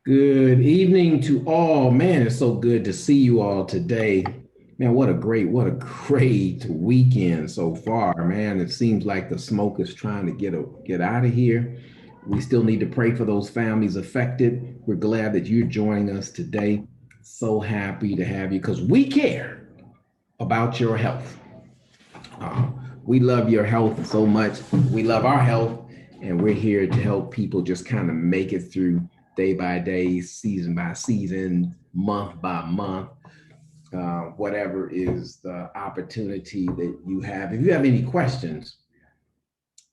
Good evening to all. Man, it's so good to see you all today. Man, what a great weekend so far, man. It seems like the smoke is trying to get out of here. We still need to pray for those families affected. We're glad that you're joining us today. So happy to have you because we care about your health. Uh, we love your health so much. We love our health, and we're here to help people just kind of make it through day by day, season by season, month by month, whatever is the opportunity that you have. If you have any questions,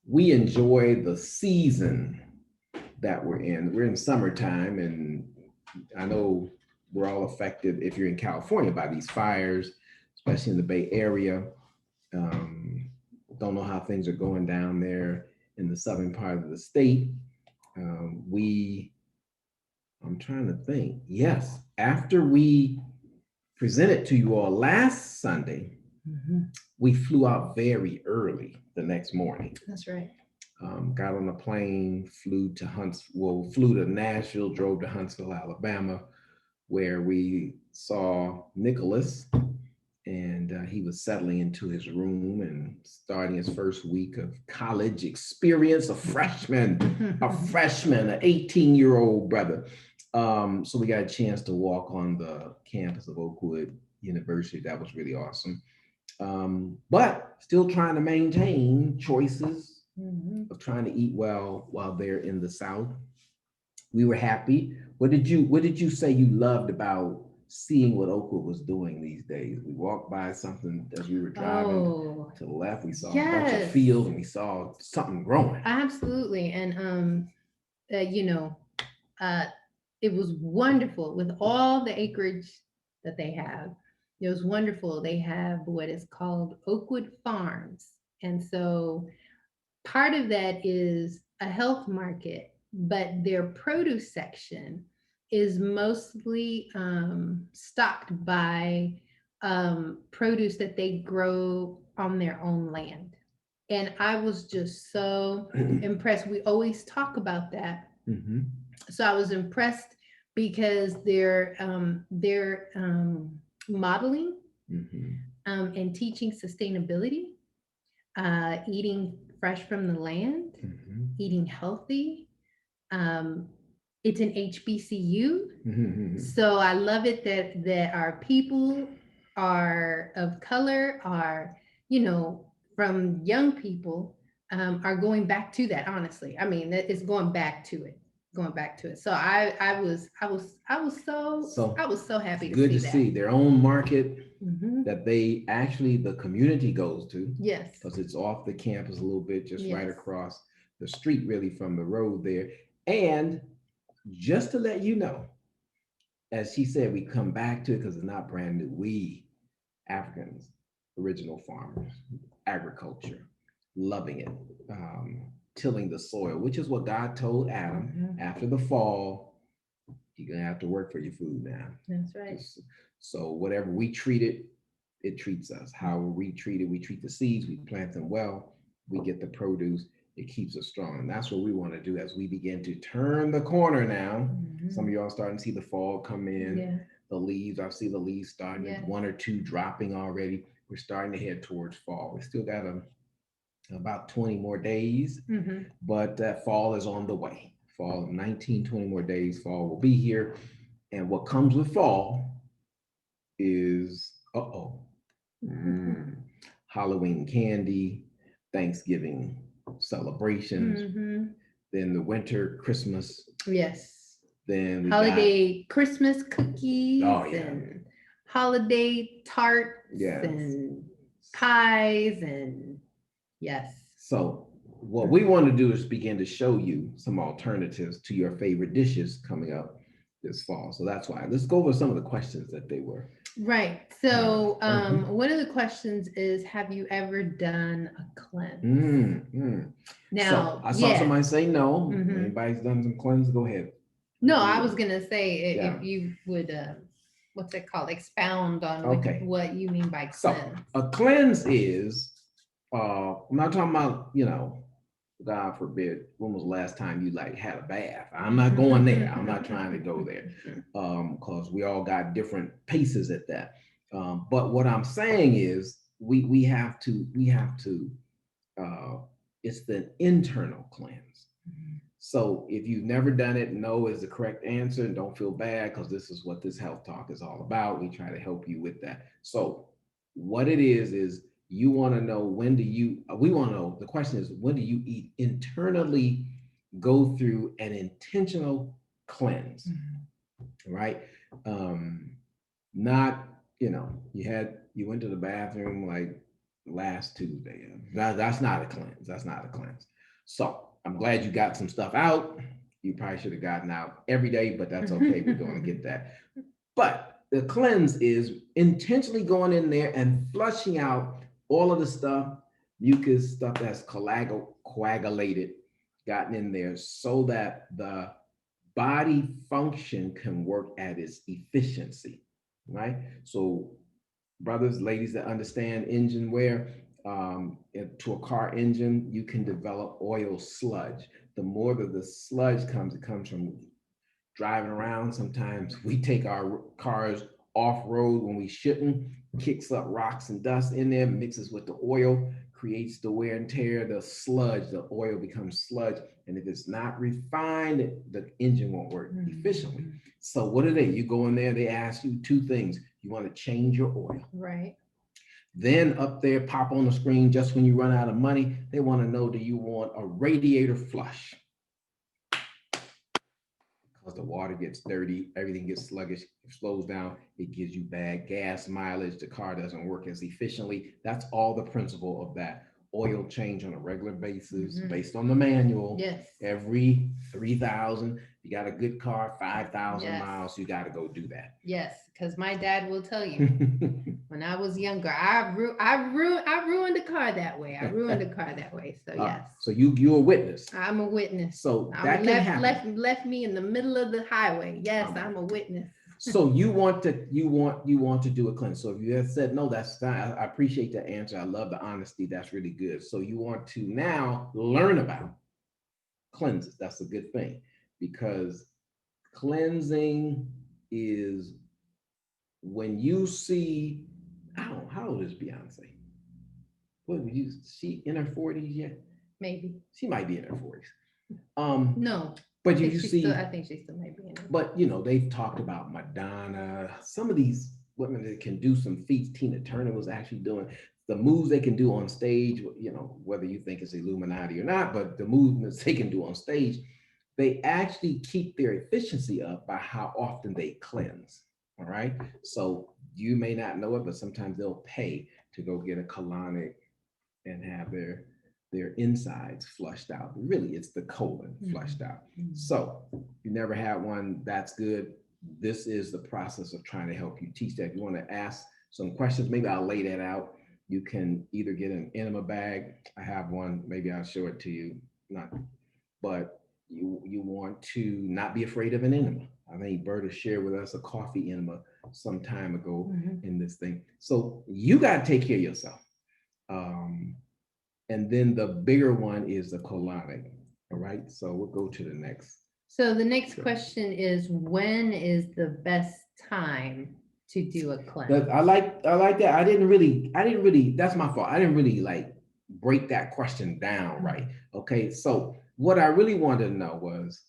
we enjoy the season that we're in. We're in summertime, and I know we're all affected if you're in California by these fires, especially in the Bay Area. Um, don't know how things are going down there in the southern part of the state. We, I'm trying to think. Yes, after we presented to you all last Sunday, we flew out very early the next morning. That's right. Got on a plane, flew to Nashville, drove to Huntsville, Alabama, where we saw Nicholas, and he was settling into his room and starting his first week of college experience. A freshman, an 18-year-old brother. So we got a chance to walk on the campus of Oakwood University. That was really awesome. But still trying to maintain choices of trying to eat well while they're in the South. We were happy. What did you say you loved about seeing what Oakwood was doing these days? We walked by something as we were driving Oh, to the left. We saw a bunch of yes, fields and we saw something growing. absolutely. And uh, you know, uh, it was wonderful with all the acreage that they have. It was wonderful. They have what is called Oakwood Farms, and so part of that is a health market, but their produce section is mostly stocked by produce that they grow on their own land. And I was just so impressed. We always talk about that. Mm-hmm. So I was impressed because they're modeling Mm-hmm. and teaching sustainability, eating fresh from the land, Mm-hmm. eating healthy. Um, it's an HBCU, Mm-hmm. so I love it that our people are of color, are you know from young people are going back to that. Honestly, I mean, it's going back to it, going back to it. So So I was so it's happy to good see to that. see their own market Hmm. that they actually the community goes to Yes, because it's off the campus a little bit, just right yes, across the street, really from the road there. And just to let you know, as she said, we come back to it because it's not brand new. We Africans, original farmers, agriculture, loving it, tilling the soil, which is what God told Adam hmm, after the fall. You're gonna have to work for your food now. that's right. Just so whatever we treat it, it treats us. How we treat it, we treat the seeds, we plant them well, we get the produce. It keeps us strong, and that's what we want to do as we begin to turn the corner now. Some of Hmm. y'all starting to see the fall come in. Yeah, The leaves, I see the leaves starting, yes. one or two dropping already. We're starting to head towards fall. We still got about 20 more days, Hmm. but that fall is on the way. Fall, 19, 20 more days, fall will be here. And what comes with fall is, mm, Halloween candy, Thanksgiving celebrations, Hmm. then the winter, Christmas, Yes. then we got, Holiday Christmas cookies oh yeah, and holiday tarts yes. and pies and yes. So what we want to do is begin to show you some alternatives to your favorite dishes coming up this fall. So that's why. Let's go over some of the questions that they were. Right. Uh, So mhm. one of the questions is, have you ever done a cleanse? Mm. So Now, I saw yes. somebody say no. Hmm. Anybody's done some cleanse? Go ahead. No, What do I you was want? gonna say Yeah. if you would what's it called? Expound on Okay. what you mean by So cleanse. a cleanse is I'm not talking about, God forbid, when was the last time you like had a bath? I'm not going there. I'm not trying to go there, because we all got different paces at that. But what I'm saying is, we have to. Uh, it's the internal cleanse. So if you've never done it, no is the correct answer. And don't feel bad, because this is what this health talk is all about. We try to help you with that. So what it is you want to know, when do you, we want to know, the question is, when do you eat internally go through an intentional cleanse, right? Um, Not, you went to the bathroom like last Tuesday. That's not a cleanse. That's not a cleanse. So I'm glad you got some stuff out. You probably should have gotten out every day, but that's okay. We're going to get that. But the cleanse is intentionally going in there and flushing out all of the stuff, mucus, stuff that's coagulated, gotten in there, so that the body function can work at its efficiency, right? So, brothers, ladies that understand engine wear, to a car engine, you can develop oil sludge. The more that the sludge comes, it comes from driving around. Sometimes we take our cars off road when we shouldn't, kicks up rocks and dust in there, mixes with the oil, creates the wear and tear, the sludge, the oil becomes sludge. And if it's not refined, the engine won't work efficiently. So what do they? You go in there, they ask you two things. You want to change your oil. Right. Then up there, pop on the screen just when you run out of money, they want to know, do you want a radiator flush? Because the water gets dirty, everything gets sluggish, it slows down, it gives you bad gas mileage, the car doesn't work as efficiently. That's all the principle of that. Oil change on a regular basis, based on the manual. Yes. Every 3,000. You got a good car, 5,000 Yes. miles, you got to go do that. Yes, because my dad will tell you. When I was younger, I ruined the car that way. I ruined the car that way. So yes. So you're a witness. I'm a witness. So that can happen. Left me in the middle of the highway. Yes, I'm a witness. So you want to do a cleanse. So if you have said no, that's fine. I appreciate that answer. I love the honesty. That's really good. So you want to now learn about cleanses. That's a good thing, because cleansing is when you see, I don't know, how old is Beyonce? What would you, she in her 40s yet? Maybe. She might be in her 40s. No. But you see, I think she still might be in it. But they've talked about Madonna, some of these women that can do some feats. Tina Turner was actually doing the moves they can do on stage, whether you think it's Illuminati or not, but the movements they can do on stage, they actually keep their efficiency up by how often they cleanse. All right. So you may not know it, but sometimes they'll pay to go get a colonic and have their insides flushed out. Really, it's the colon flushed out. So you never had one, that's good. This is the process of trying to help you teach that. If you want to ask some questions, maybe I'll lay that out. You can either get an enema bag. I have one, maybe I'll show it to you. But you want to not be afraid of an enema. I think Berta shared with us a coffee enema some time ago in this thing. So you got to take care of yourself. And then the bigger one is the colonic. All right. So we'll go to the next. So the next question is, when is the best time to do a cleanse? I like that. I didn't really, that's my fault. I didn't really like break that question down right. Okay. So what I really wanted to know was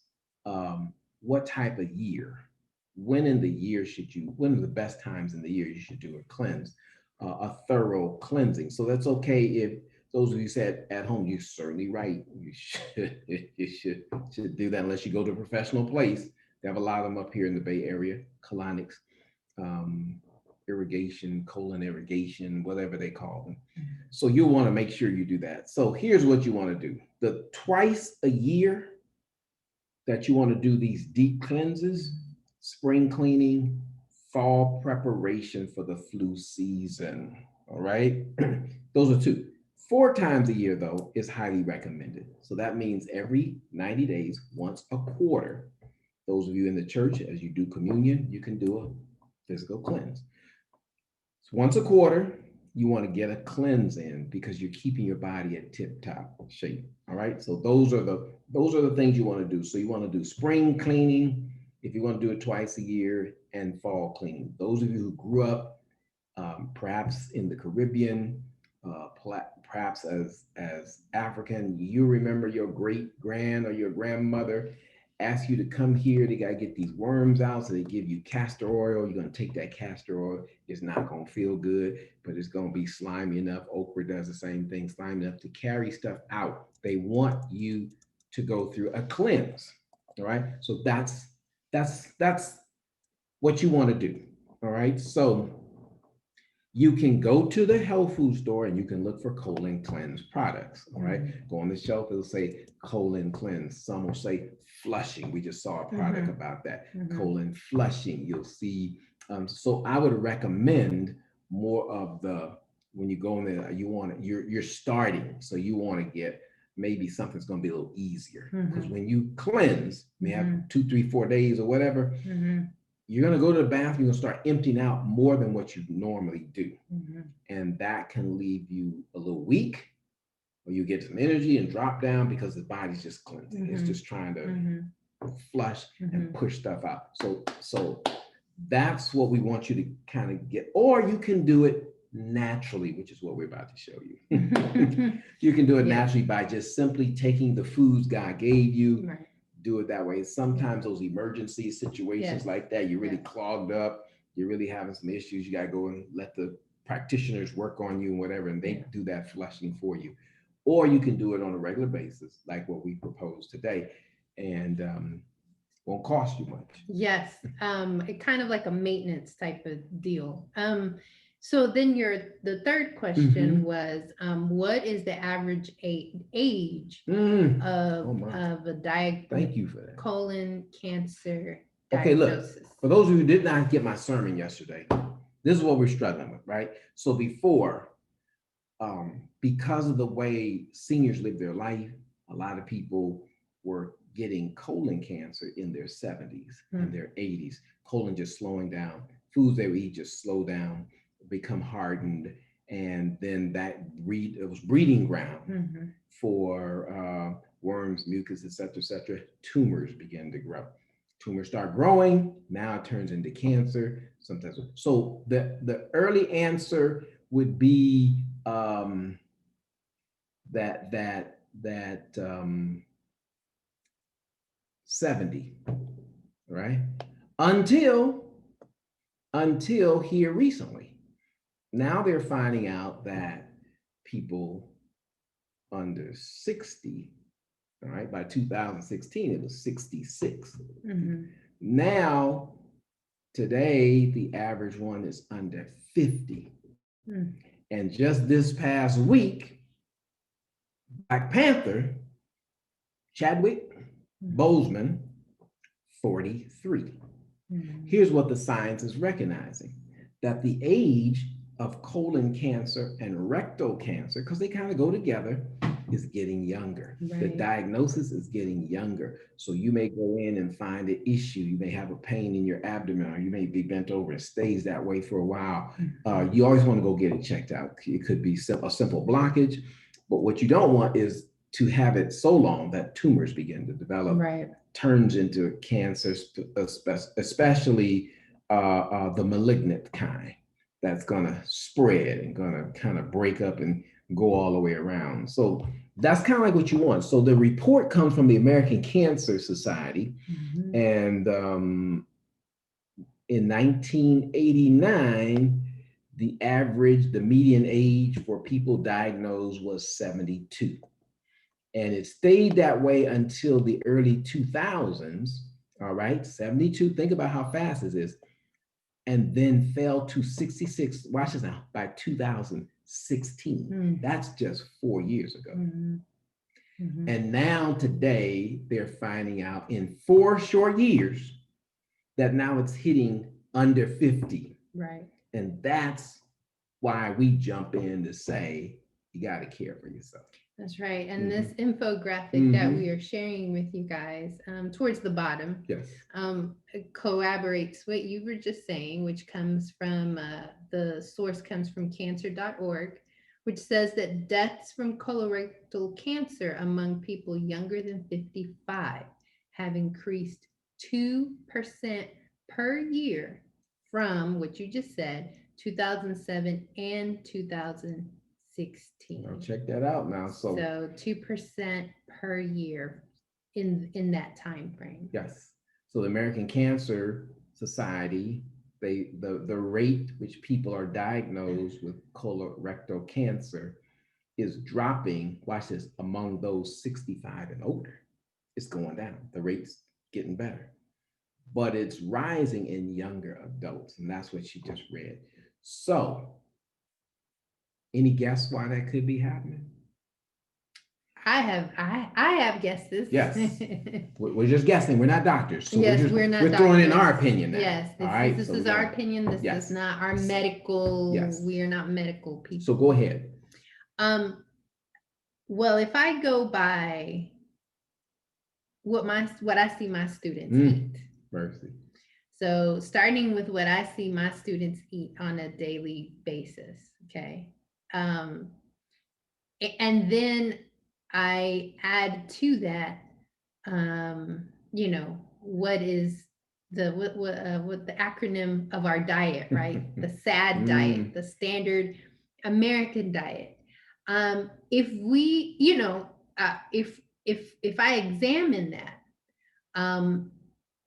what type of year, when in the year when are the best times in the year you should do a cleanse, a thorough cleansing. So that's okay if those of you said at home, you're certainly right. You should do that unless you go to a professional place. They have a lot of them up here in the Bay Area, colonics, irrigation, colon irrigation, whatever they call them. So you'll want to make sure you do that. So here's what you want to do. The twice a year that you want to do these deep cleanses, spring cleaning, fall preparation for the flu season. All right. Those are two. 4 times a year, though, is highly recommended. So that means every 90 days, once a quarter. Those of you in the church, as you do communion, you can do a physical cleanse. So once a quarter, you want to get a cleanse in because you're keeping your body at tip top shape. All right. So those are the things you want to do. So you want to do spring cleaning if you want to do it twice a year, and fall cleaning. Those of you who grew up perhaps in the Caribbean, perhaps as African, you remember your great grand or your grandmother ask you to come here. They gotta get these worms out, so they give you castor oil. You're gonna take that castor oil. It's not gonna feel good, but it's gonna be slimy enough. Okra does the same thing, slimy enough to carry stuff out. They want you to go through a cleanse. All right. So that's what you want to do. All right. So you can go to the health food store and you can look for colon cleanse products. All right. Go on the shelf, it'll say colon cleanse. Some will say flushing. We just saw a product about that. Colon flushing. You'll see. So I would recommend more of the, when you go in there, you're starting. So you want to get maybe something's going to be a little easier, because when you cleanse, may have 2, 3, 4 days or whatever, you're going to go to the bathroom, you're going to start emptying out more than what you normally do. And that can leave you a little weak, or you get some energy and drop down because the body's just cleansing. It's just trying to flush and push stuff out. So that's what we want you to kind of get. Or you can do it naturally, which is what we're about to show you. You can do it naturally by just simply taking the foods God gave you. Do it that way. Sometimes those emergency situations like that, you're really clogged up, you're really having some issues, you got to go and let the practitioners work on you and whatever, and they do that flushing for you. Or you can do it on a regular basis, like what we proposed today, and won't cost you much. Yes, it kind of like a maintenance type of deal. So then the third question was, what is the average age of a Thank you for that. colon cancer Okay, look, diagnosis? for those of you who did not get my sermon yesterday, this is what we're struggling with, right? So before, because of the way seniors live their life, a lot of people were getting colon cancer in their 70s and their 80s. Colon just slowing down. Foods they would eat just slow down, become hardened, and then it was breeding ground for worms, mucus, et cetera, tumors begin to grow. Tumors start growing, now it turns into cancer sometimes. So the early answer would be that 70, right? Until here recently. Now they're finding out that people under 60, all right, by 2016, it was 66. Now, today, the average one is under 50. And just this past week, Black Panther, Chadwick Boseman, 43. Here's what the science is recognizing, that the age of colon cancer and rectal cancer, because they kind of go together, is getting younger. The diagnosis is getting younger. So you may go in and find an issue. You may have a pain in your abdomen, or you may be bent over and stays that way for a while. You always want to go get it checked out. It could be a simple blockage, but what you don't want is to have it so long that tumors begin to develop, turns into cancer, especially the malignant kind that's going to spread and going to kind of break up and go all the way around. So that's kind of like what you want. So the report comes from the American Cancer Society, and in 1989, the median age for people diagnosed was 72. And it stayed that way until the early 2000s, all right, 72, think about how fast this is, and then fell to 66, watch this now, by 2016. That's just 4 years ago. And now today, they're finding out in 4 short years that now it's hitting under 50. And that's why we jump in to say, you got to care for yourself. That's right. And this infographic that we are sharing with you guys, towards the bottom, Yes. corroborates what you were just saying, which comes from the source comes from cancer.org, which says that deaths from colorectal cancer among people younger than 55 have increased 2% per year from what you just said, 2007 and 2016. I'll check that out now. So 2% per year in that time frame. yes. So the American Cancer Society, the rate which people are diagnosed with colorectal cancer is dropping, watch this, among those 65 and older. It's going down. The rate's getting better. But it's rising in younger adults, and that's what you just read. So, any guess why that could be happening? I have guesses. Yes. We're just guessing. We're not doctors. So yes, we're not. We're throwing in our opinion now. Yes. This is our opinion. This is not our medical. Yes. We are not medical people. So go ahead. Well, if I go by what I see my students eat. Mercy. So starting with what I see my students eat on a daily basis. Okay. And then I add to that, what is what the acronym of our diet, right? The SAD diet, the standard American diet. If we, if I examine that,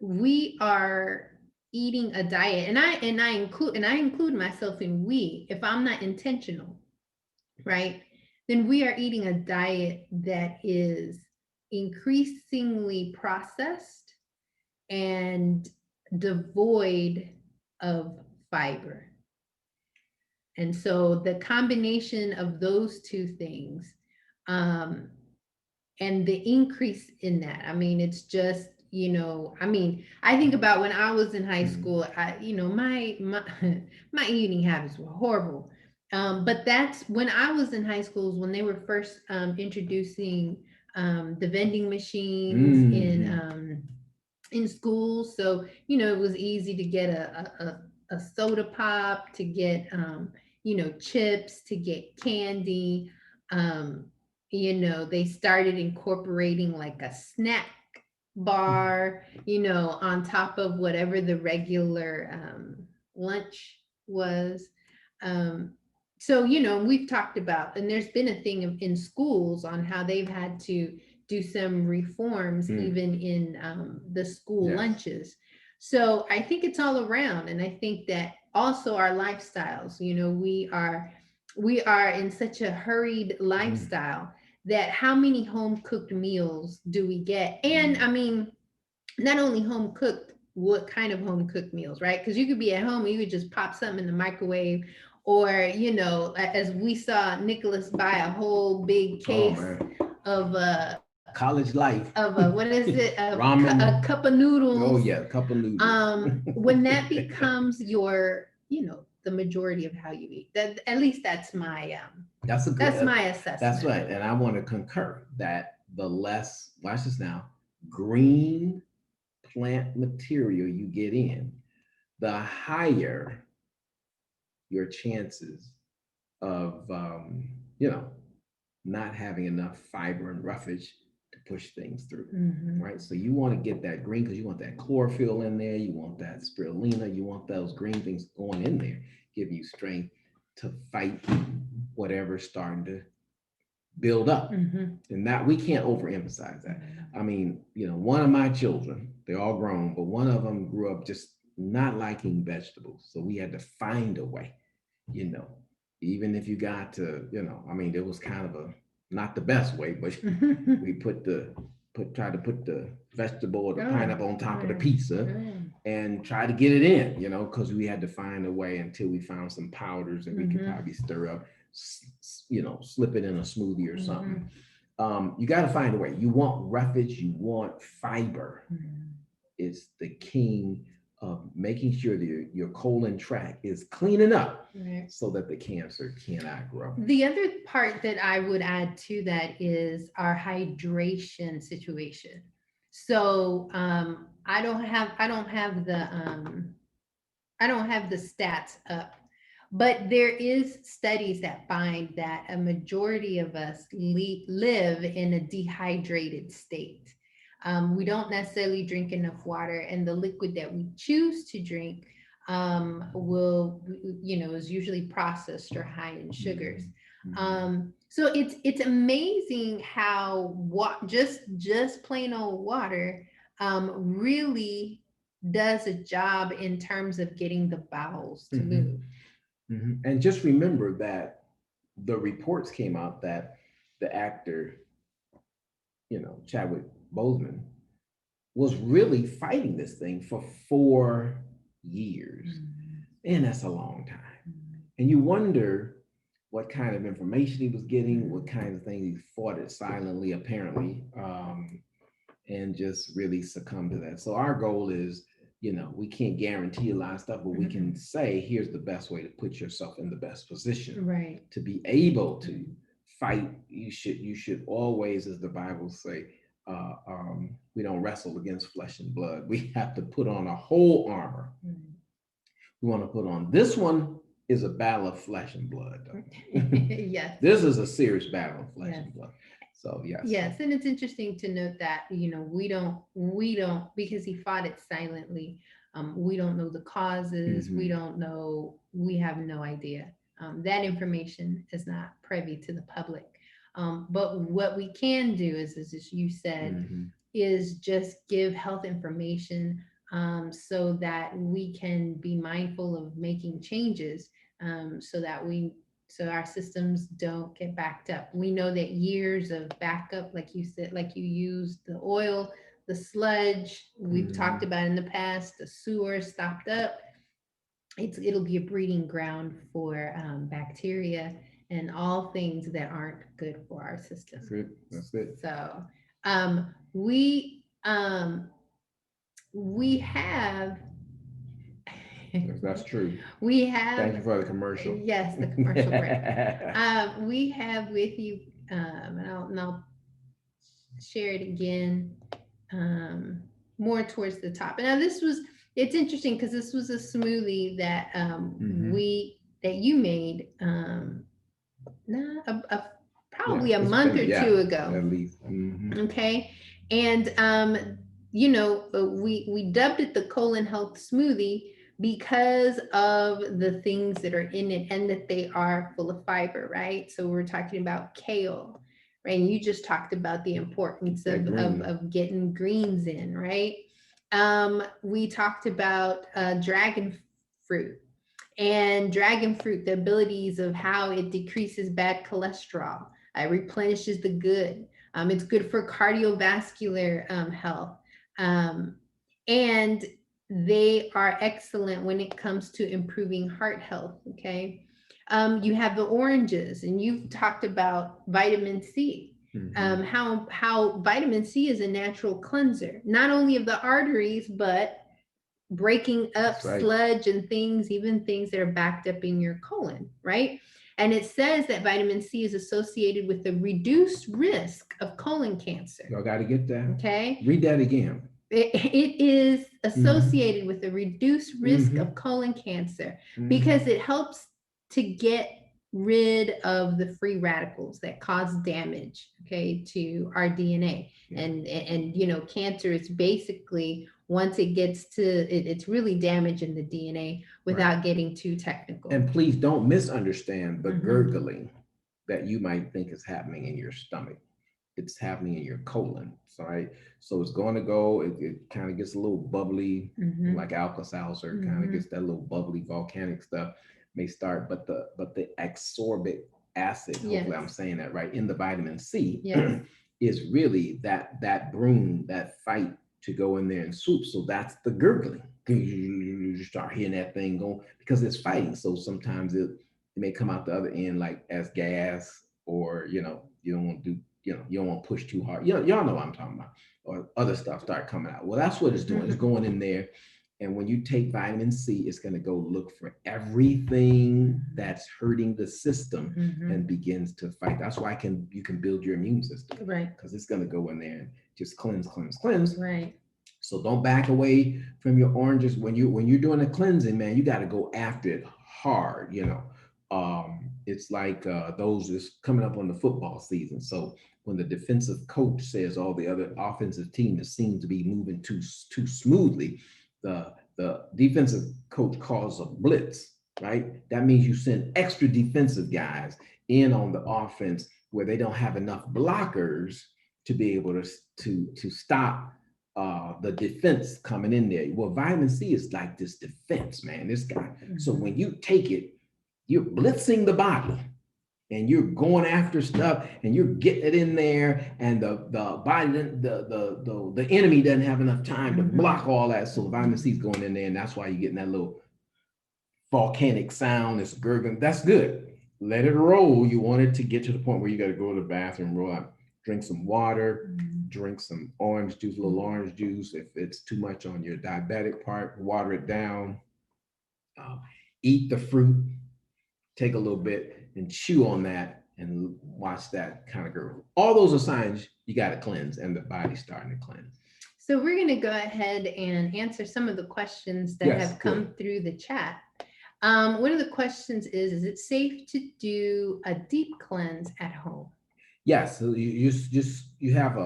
we are eating a diet, and I include myself in we, if I'm not intentional, right? Then we are eating a diet that is increasingly processed and devoid of fiber. And so the combination of those two things, and the increase in that, I mean, it's just, I think about when I was in high school, my eating habits were horrible. But that's when I was in high school, when they were first introducing the vending machines in school. So, it was easy to get a soda pop, to get, chips, to get candy. They started incorporating like a snack bar, on top of whatever the regular lunch was. So, we've talked about, and there's been a thing in schools on how they've had to do some reforms even in the school lunches. So I think it's all around. And I think that also our lifestyles, we are in such a hurried lifestyle that how many home cooked meals do we get? And I mean, not only home cooked, what kind of home cooked meals, right? Because you could be at home and you could just pop something in the microwave, or, as we saw Nicholas buy a whole big case of college life of what is it? Ramen. A cup of noodles. Oh yeah, a cup of noodles. When that becomes your, the majority of how you eat, that at least that's my that's my assessment. That's right. And I want to concur that the less, watch this now, green plant material you get in, the higher your chances of not having enough fiber and roughage to push things through, right? So you want to get that green because you want that chlorophyll in there, you want that spirulina, you want those green things going in there, give you strength to fight whatever's starting to build up. And that we can't overemphasize that. I mean, one of my children, they're all grown, but one of them grew up just not liking vegetables. So we had to find a way, even if you got to, I mean, it was kind of not the best way, but we tried to put the vegetable or the pineapple on top of the pizza and try to get it in, because we had to find a way until we found some powders that we could probably stir up, slip it in a smoothie or something. You got to find a way. You want roughage, you want fiber. It's the king of making sure that your colon tract is cleaning up Right. so that the cancer cannot grow. The other part that I would add to that is our hydration situation. So I don't have the stats up, but there is studies that find that a majority of us live in a dehydrated state. We don't necessarily drink enough water, and the liquid that we choose to drink will, is usually processed or high in sugars. So it's amazing how just plain old water really does a job in terms of getting the bowels to Mhm. move. And just remember that the reports came out that the actor, Chadwick Boseman, was really fighting this thing for 4 years. And that's a long time. And you wonder what kind of information he was getting, what kind of things he fought it silently, apparently, and just really succumbed to that. So our goal is, we can't guarantee a lot of stuff, but we can say, here's the best way to put yourself in the best position Right. to be able to fight. You should always, as the Bible say, we don't wrestle against flesh and blood. We have to put on a whole armor. We want to put on this one is a battle of flesh and blood. Yes. This is a serious battle of flesh Yes. and blood. So yes. Yes, and it's interesting to note that we don't because he fought it silently. We don't know the causes. We don't know. We have no idea. That information is not privy to the public. But what we can do is as you said, is just give health information so that we can be mindful of making changes so our systems don't get backed up. We know that years of backup, like you said, like you used the oil, the sludge, we've talked about in the past, the sewer stopped up. It'll be a breeding ground for bacteria and all things that aren't good for our system. That's it. That's it. So we have That's true. we have Thank you for the commercial. Yes, the commercial break. We have with you, and I'll share it again, more towards the top. And now it's interesting because this was a smoothie that that you made, probably a month or two ago. At least. Okay. And we dubbed it the colon health smoothie because of the things that are in it and that they are full of fiber, right? So we're talking about kale, right? And you just talked about the importance of getting greens in, right? We talked about dragon fruit, the abilities of how it decreases bad cholesterol, replenishes the good. It's good for cardiovascular health. And they are excellent when it comes to improving heart health. Okay. You have the oranges, and you've talked about vitamin C. How vitamin C is a natural cleanser, not only of the arteries, but breaking up sludge and things, even things that are backed up in your colon, right? And it says that vitamin C is associated with a reduced risk of colon cancer. Y'all got to get that. Okay. Read that again. It is associated with a reduced risk of colon cancer because it helps to get rid of the free radicals that cause damage, okay, to our DNA. And cancer is basically, once it gets to it's really damaging the DNA without getting too technical. And please don't misunderstand the gurgling that you might think is happening in your stomach. It's happening in your colon. Right? So it's going to go, it kind of gets a little bubbly, like Alka-Seltzer, kind of gets that little bubbly volcanic stuff may start, but the ascorbic acid, hopefully I'm saying that right, in the vitamin C is really that broom, that fight to go in there and swoop. So that's the gurgling. You start hearing that thing going because it's fighting. So sometimes it may come out the other end like as gas, or you don't want to do, you don't want to push too hard. Y'all know what I'm talking about, or other stuff start coming out. Well, that's what it's doing. It's going in there And when you take vitamin C, it's going to go look for everything that's hurting the system and begins to fight. That's why you can build your immune system, Right. because it's going to go in there and just cleanse, cleanse, cleanse. Right. So don't back away from your oranges when you're doing a cleansing, man. You got to go after it hard. It's like those is coming up on the football season. So when the defensive coach says all the other offensive team seems to be moving too smoothly, the defensive coach calls a blitz. Right, that means you send extra defensive guys in on the offense where they don't have enough blockers to be able to stop the defense coming in there. Well, vitamin C is like this defense, man. This guy. So when you take it, you're blitzing the body and you're going after stuff and you're getting it in there, and the body, the enemy doesn't have enough time to block all that. So the vitamin C is going in there, and that's why you're getting that little volcanic sound. It's gurgling. That's good. Let it roll. You want it to get to the point where you got to go to the bathroom, roll out, drink some water, drink some orange juice, a little orange juice. If it's too much on your diabetic part, water it down. Eat the fruit, take a little bit and chew on that and watch that kind of grow. All those are signs you got to cleanse and the body's starting to cleanse. So we're going to go ahead and answer some of the questions that have come through the chat. One of the questions is it safe to do a deep cleanse at home? Yes. So you have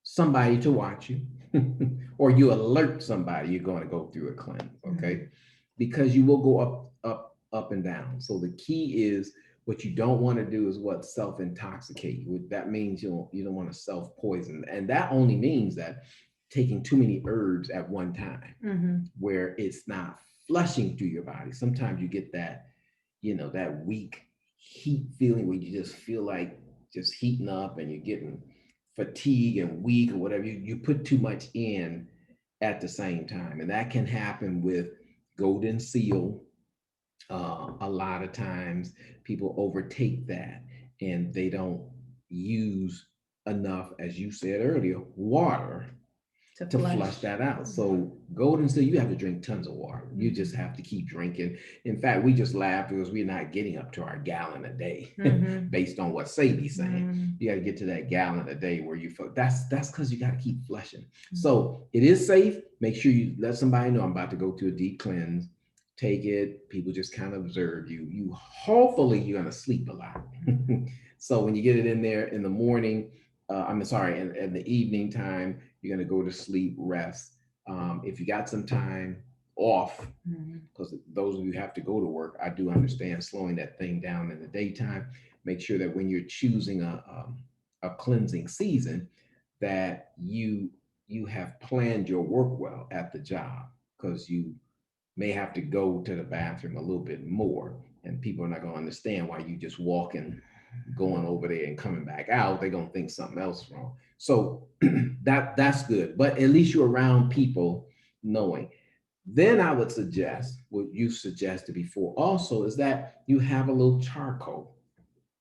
somebody to watch you, or you alert somebody you're going to go through a cleanse, okay? Because you will go up and down. So the key is, what you don't want to do is what self-intoxicate you. That means you don't want to self-poison, and that only means that taking too many herbs at one time, where it's not flushing through your body. Sometimes you get that, that weak heat feeling where you just feel like just heating up and you're getting fatigue and weak or whatever. You put too much in at the same time, and that can happen with golden seal. A lot of times people overtake that and they don't use enough, as you said earlier, water to flush that out. So golden seal, you have to drink tons of water. You just have to keep drinking. In fact, we just laugh because we're not getting up to our gallon a day based on what Sadie's saying. You got to get to that gallon a day where you feel that's because you got to keep flushing. So it is safe. Make sure you let somebody know I'm about to go through a deep cleanse. Take it. People just kind of observe you. Hopefully you're gonna sleep a lot. So when you get it in there in the morning, in the evening time, you're gonna go to sleep, rest. If you got some time off, because those of you who have to go to work, I do understand slowing that thing down in the daytime. Make sure that when you're choosing a cleansing season, that you have planned your work well at the job, because you may have to go to the bathroom a little bit more, and people are not going to understand why you just walking, going over there and coming back out. They're going to think something else wrong. So that's good, but at least you're around people knowing. Then I would suggest what you suggested before also is that you have a little charcoal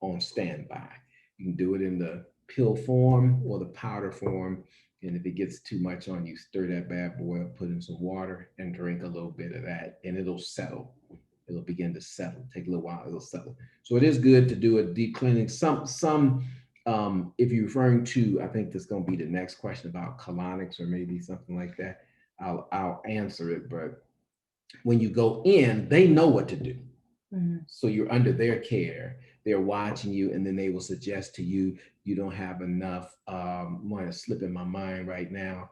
on standby. You can do it in the pill form or the powder form. And if it gets too much on you, stir that bad boy up, put in some water and drink a little bit of that, and it'll settle. It'll begin to settle. Take a little while, it'll settle. So it is good to do a deep cleaning. If you're referring to, I think that's going to be the next question about colonics or maybe something like that. I'll answer it. But when you go in, they know what to do. So you're under their care. They're watching you, and then they will suggest to you, you don't have enough, might have slipped in my mind right now,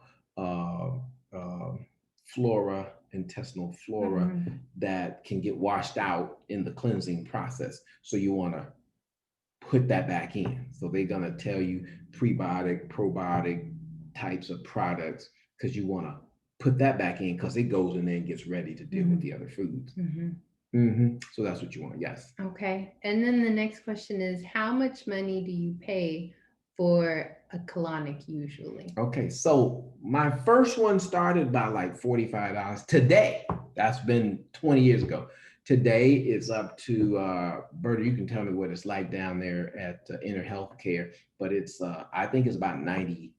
flora, intestinal flora that can get washed out in the cleansing process. So you want to put that back in. So they're going to tell you prebiotic, probiotic types of products, because you want to put that back in, because it goes in there and gets ready to deal with the other foods. So that's what you want. Yes. Okay. And then the next question is, how much money do you pay for a colonic usually? Okay. So my first one started by like $45. Today, that's been 20 years ago. Today it's up to, Berta, you can tell me what it's like down there at Inner Healthcare, but I think it's about $98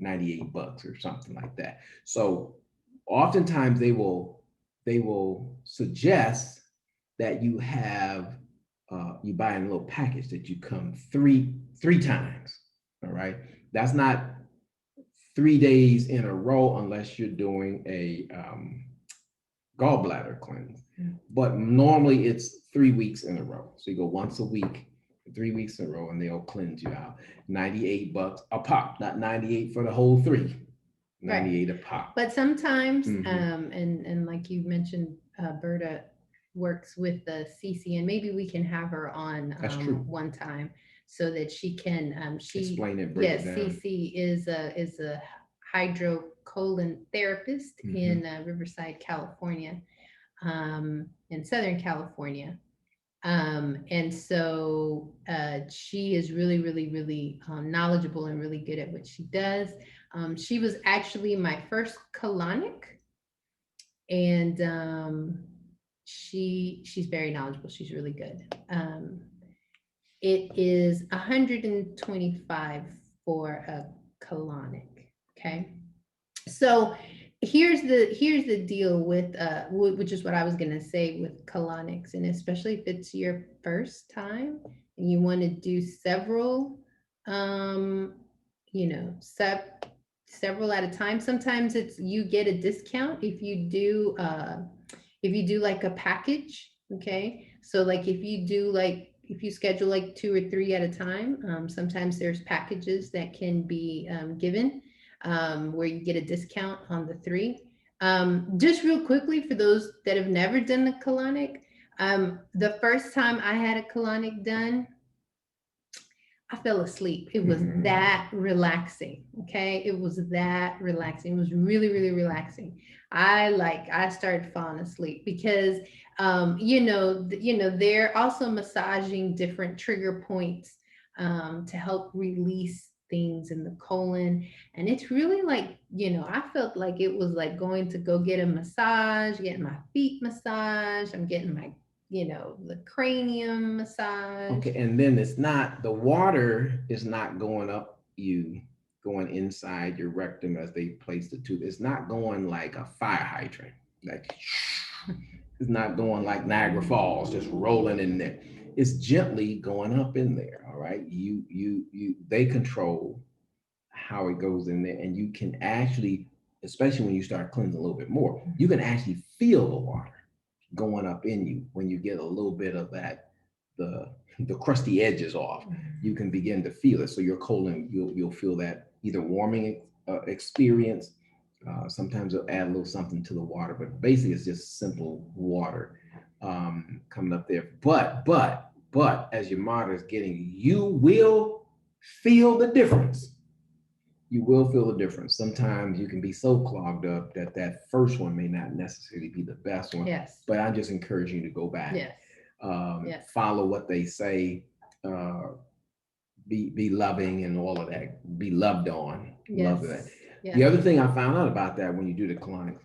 or something like that. So oftentimes they will suggest that you have you buy a little package that you come three times. All right, that's not 3 days in a row unless you're doing a gallbladder cleanse. But normally it's 3 weeks in a row. So you go once a week, 3 weeks in a row, and they'll cleanse you out. $98 a pop, not 98 for the whole three. 98 a pop. But sometimes, and like you mentioned, Berta works with the CC, and maybe we can have her on That's true. one time so that she can Explain it, break yes, it down. CC is a hydrocolon therapist in Riverside, California, in Southern California. And so she is really, really, really knowledgeable and really good at what she does. She was actually my first colonic, and she's very knowledgeable. She's really good. It is 125 for a colonic. Okay, so here's the deal with which is what I was going to say with colonics, and especially if it's your first time and you want to do several you know several at a time. Sometimes it's you get a discount if you do like a package. Okay, so like if you schedule like 2 or 3 at a time, sometimes there's packages that can be given where you get a discount on the 3. Just real quickly, for those that have never done a colonic, the first time I had a colonic done, I fell asleep. It was that relaxing. Okay. It was that relaxing. It was really, really relaxing. I started falling asleep because, they're also massaging different trigger points to help release things in the colon. And it's really like, I felt like it was like going to go get a massage, getting my feet massaged. I'm getting my the cranium massage. Okay, and then the water is not going up you, going inside your rectum as they place the tube. It's not going like a fire hydrant. Like it's not going like Niagara Falls, just rolling in there. It's gently going up in there. All right. They control how it goes in there, and you can actually, especially when you start cleansing a little bit more, you can actually feel the water going up in you when you get a little bit of that the crusty edges off. You can begin to feel it. So your colon, you'll feel that either warming experience. Sometimes it'll add a little something to the water, but basically it's just simple water coming up there. But as your monitor is getting, you will feel the difference. You will feel the difference. Sometimes you can be so clogged up that first one may not necessarily be the best one. Yes. But I just encourage you to go back. Yes. Yes. Follow what they say. Be loving and all of that. Be loved on. Yes. Love that. Yes. The other thing I found out about that when you do the colonic,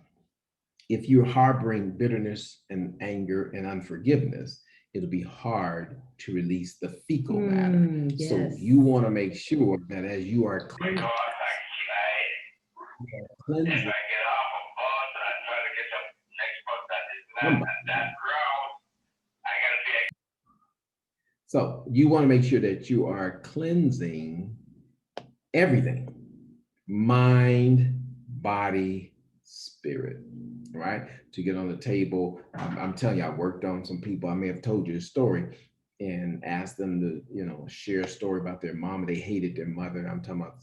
if you're harboring bitterness and anger and unforgiveness, it'll be hard to release the fecal matter. Yes. So you want to make sure that as you are cleansing, If I get off a bus and I try to get the next bus that is not that route, I gotta be. so you want to make sure that you are cleansing everything: mind, body, spirit, right? To get on the table. I'm telling you, I worked on some people. I may have told you the story and asked them to, share a story about their mom. They hated their mother. I'm talking about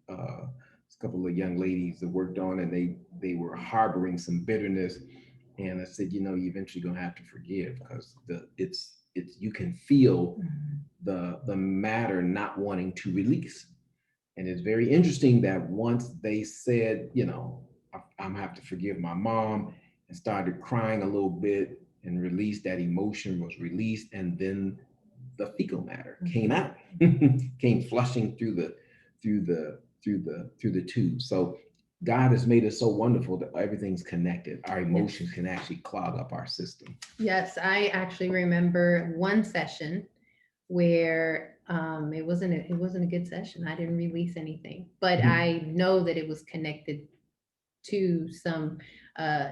a couple of young ladies that worked on, and they were harboring some bitterness. And I said, you're eventually gonna have to forgive, because it's you can feel the matter not wanting to release. And it's very interesting that once they said, I'm gonna have to forgive my mom, and started crying a little bit and released, that emotion was released, and then the fecal matter came out, came flushing through the tube. So God has made us so wonderful that everything's connected. Our emotions can actually clog up our system. Yes, I actually remember one session where it wasn't a good session. I didn't release anything, but I know that it was connected to some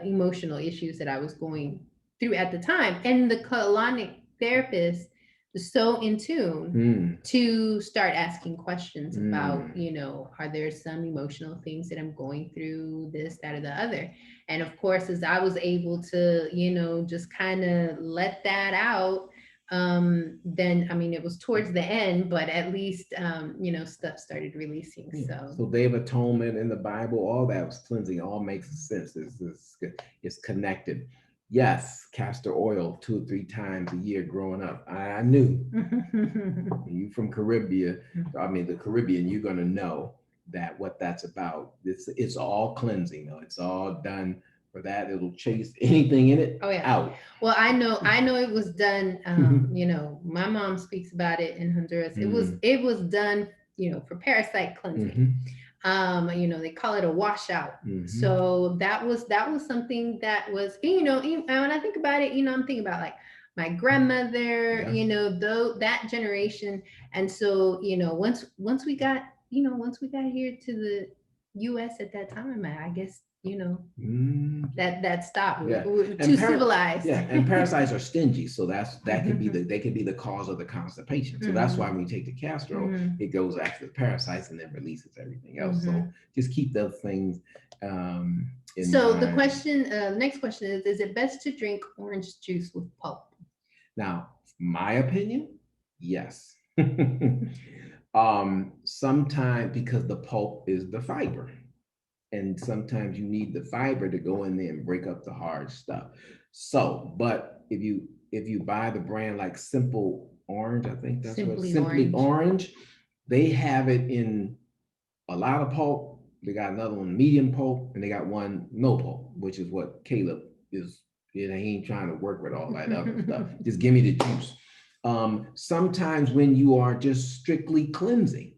emotional issues that I was going through at the time. And the colonic therapist was so in tune to start asking questions about, you know, are there some emotional things that I'm going through, this, that, or the other. And of course, as I was able to, you know, just kind of let that out, then I mean, it was towards the end, but at least you know, stuff started releasing. So Day of Atonement in the Bible, all that was cleansing, all makes sense. It's connected. Yes, castor oil 2 or 3 times a year growing up. I knew. You from Caribbean, I mean the Caribbean, you're gonna know that what that's about. It's all cleansing, though. It's all done for that. It'll chase anything in it out. Well, I know it was done. You know, my mom speaks about it in Honduras. It was done, you know, for parasite cleansing. You know, they call it a washout. So that was something that was, you know, when I think about it, you know, I'm thinking about like my grandmother, you know, though that generation. And so, you know, once we got here to the US at that time, I guess, you know, that stopped. We were too civilized. And parasites are stingy, so they could be the cause of the constipation. So that's why when you take the castor oil, it goes after the parasites and then releases everything else. So just keep those things in mind. The question, next question is it best to drink orange juice with pulp? Now, my opinion, yes. Sometimes because the pulp is the fiber. And sometimes you need the fiber to go in there and break up the hard stuff. So, but if you buy the brand like Simple Orange, I think that's Simply Orange, they have it in a lot of pulp. They got another one medium pulp, and they got one no pulp, which is what Caleb is. You know, he ain't trying to work with all that other stuff. Just give me the juice. Sometimes when you are just strictly cleansing,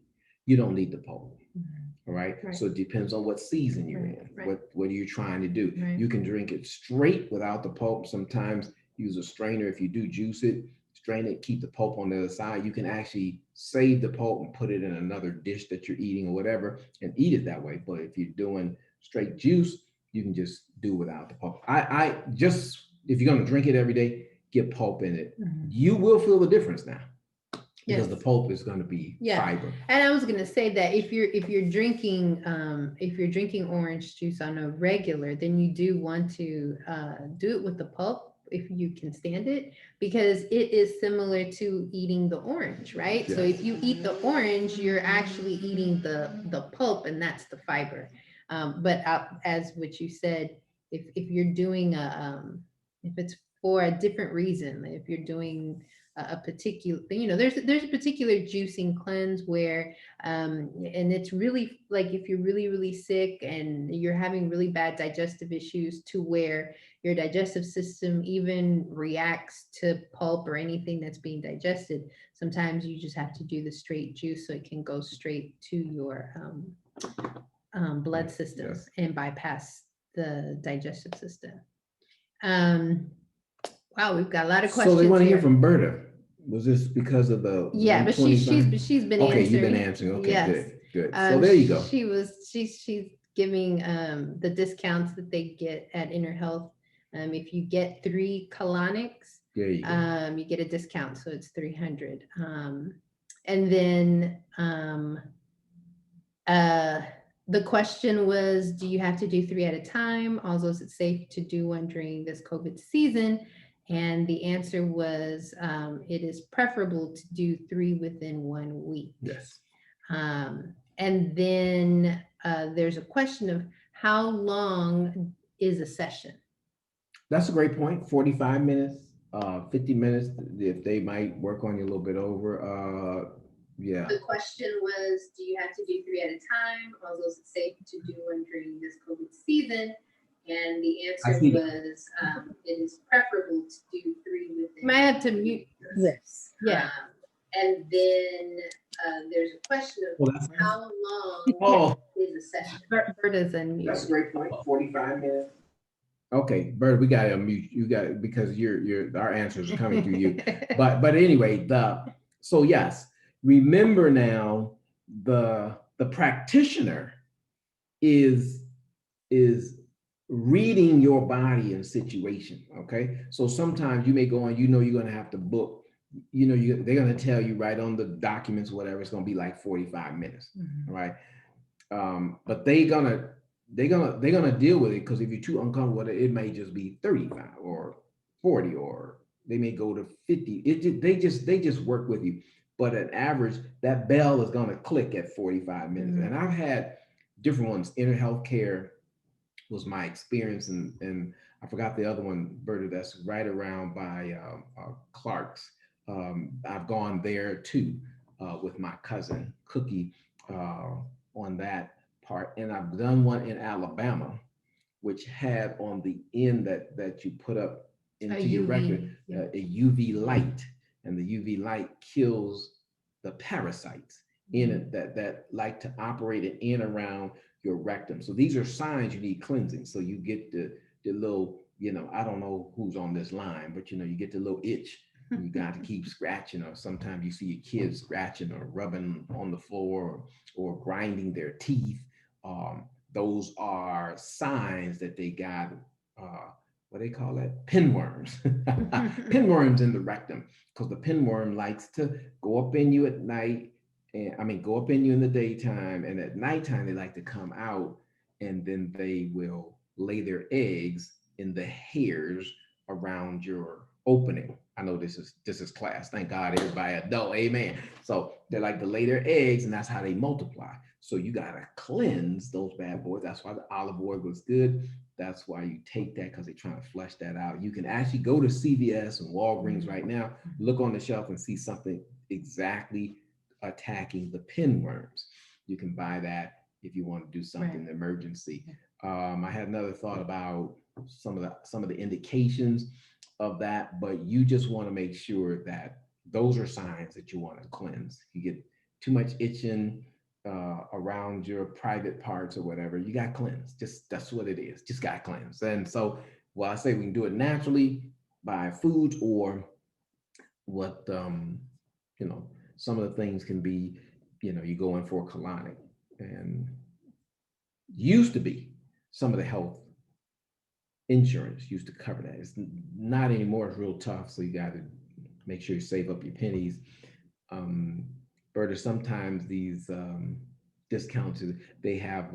you don't need the pulp. All right. So it depends on what season you're in. What are you trying to do? You can drink it straight without the pulp. Sometimes use a strainer. If you do juice it, strain it, keep the pulp on the other side. You can actually save the pulp and put it in another dish that you're eating or whatever and eat it that way. But if you're doing straight juice, you can just do without the pulp. I just, if you're going to drink it every day, get pulp in it. You will feel the difference now. Because the pulp is going to be fiber. And I was going to say that if you're drinking orange juice on a regular, then you do want to do it with the pulp if you can stand it, because it is similar to eating the orange, right? So if you eat the orange, you're actually eating the pulp, and that's the fiber. But as what you said, if you're doing if it's for a different reason, if you're doing a particular, you know, there's a particular juicing cleanse where and it's really like if you're really sick and you're having really bad digestive issues to where your digestive system even reacts to pulp or anything that's being digested, sometimes you just have to do the straight juice so it can go straight to your blood systems and bypass the digestive system. Wow, we've got a lot of questions. So they want to hear from Berta. Was this because of the? Yeah, but she's been answering. Okay, you've been answering. Okay, good. So there you go. She's giving the discounts that they get at Inner Health. If you get 3 colonics, there you go. You get a discount, so it's $300. And then the question was, do you have to do 3 at a time? Also, is it safe to do one during this COVID season? And the answer was, it is preferable to do 3 within 1 week. Yes. And then there's a question of how long is a session? That's a great point. 45 minutes, 50 minutes, if they might work on you a little bit over. The question was, do you have to do 3 at a time? Also, is it safe to do one during this COVID season? And the answer was, it is preferable to do 3 within. Might have to mute. Yes. Yeah. And then there's a question of how long is a session? Berta's unmuted. That's a great point. 45 minutes. Okay, Berta, we got to unmute. You got it because our answers are coming through you. But anyway, so yes, remember now the practitioner is is reading your body and situation. Okay. So sometimes you may go on, you're going to have to book, they're going to tell you right on the documents, whatever, it's going to be like 45 minutes. Mhm. Right. But they're gonna deal with it, because if you're too uncomfortable with it, it may just be 35 or 40, or they may go to 50. They just work with you. But at average, that bell is gonna click at 45 minutes. Mhm. And I've had different ones. Inner health care was my experience, and I forgot the other one, Berta, that's right around by Clark's. I've gone there too, with my cousin Cookie, on that part, and I've done one in Alabama, which had on the end that you put up A into your UV. record Yeah. a UV light, and the UV light kills the parasites in it that like to operate in around your rectum. So these are signs you need cleansing. So you get the little, I don't know who's on this line, but you get the little itch. And you got to keep scratching, or sometimes you see your kids scratching or rubbing on the floor, or grinding their teeth. Those are signs that they got, what they call that, pinworms. Pinworms in the rectum, because the pinworm likes to go up in you at night, and I mean go up in you in the daytime, and at nighttime they like to come out, and then they will lay their eggs in the hairs around your opening. I know this is class, thank God everybody adult, amen. So they like to lay their eggs, and that's how they multiply. So you gotta cleanse those bad boys. That's why the olive oil was good. That's why you take that, because they're trying to flush that out. You can actually go to CVS and Walgreens right now, look on the shelf and see something exactly attacking the pinworms. You can buy that if you want to do something in emergency. I had another thought about some of the indications of that, but you just want to make sure that those are signs that you want to cleanse. You get too much itching around your private parts or whatever, you got cleanse. Just that's what it is. Just got cleanse. And so, well, I say we can do it naturally by foods, or what some of the things can be. You go in for colonic, and used to be some of the health insurance used to cover that. It's not anymore. It's real tough. So you got to make sure you save up your pennies. Um, Berta, sometimes these discounts, they have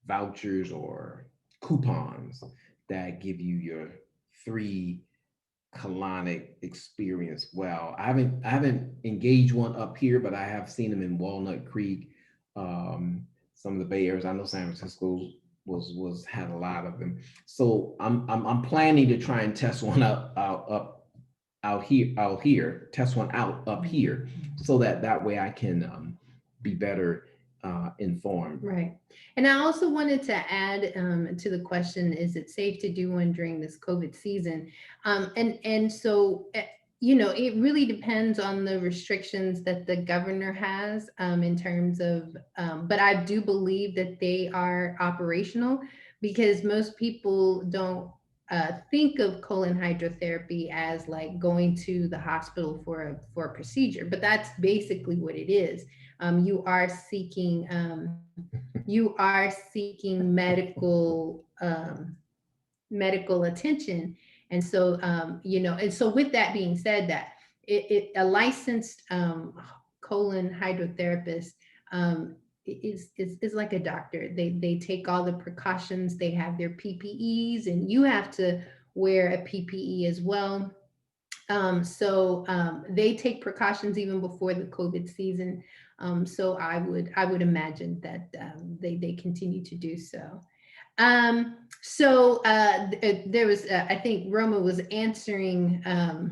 vouchers or coupons that give you your free colonic experience. Well, I haven't engaged one up here, but I have seen them in Walnut Creek, some of the Bay Areas. I know San Francisco was had a lot of them. So I'm planning to try and test one out here, test one out up here, so that way I can be better informed. Right. And I also wanted to add to the question, is it safe to do one during this COVID season? And so, it really depends on the restrictions that the governor has in terms of, but I do believe that they are operational, because most people don't think of colon hydrotherapy as like going to the hospital for a procedure, but that's basically what it is. You are seeking medical attention. And so, and so with that being said, that a licensed colon hydrotherapist is like a doctor. They take all the precautions. They have their PPEs, and you have to wear a PPE as well. They take precautions even before the COVID season. So I would imagine that they continue to do so. There was, I think Roma was answering a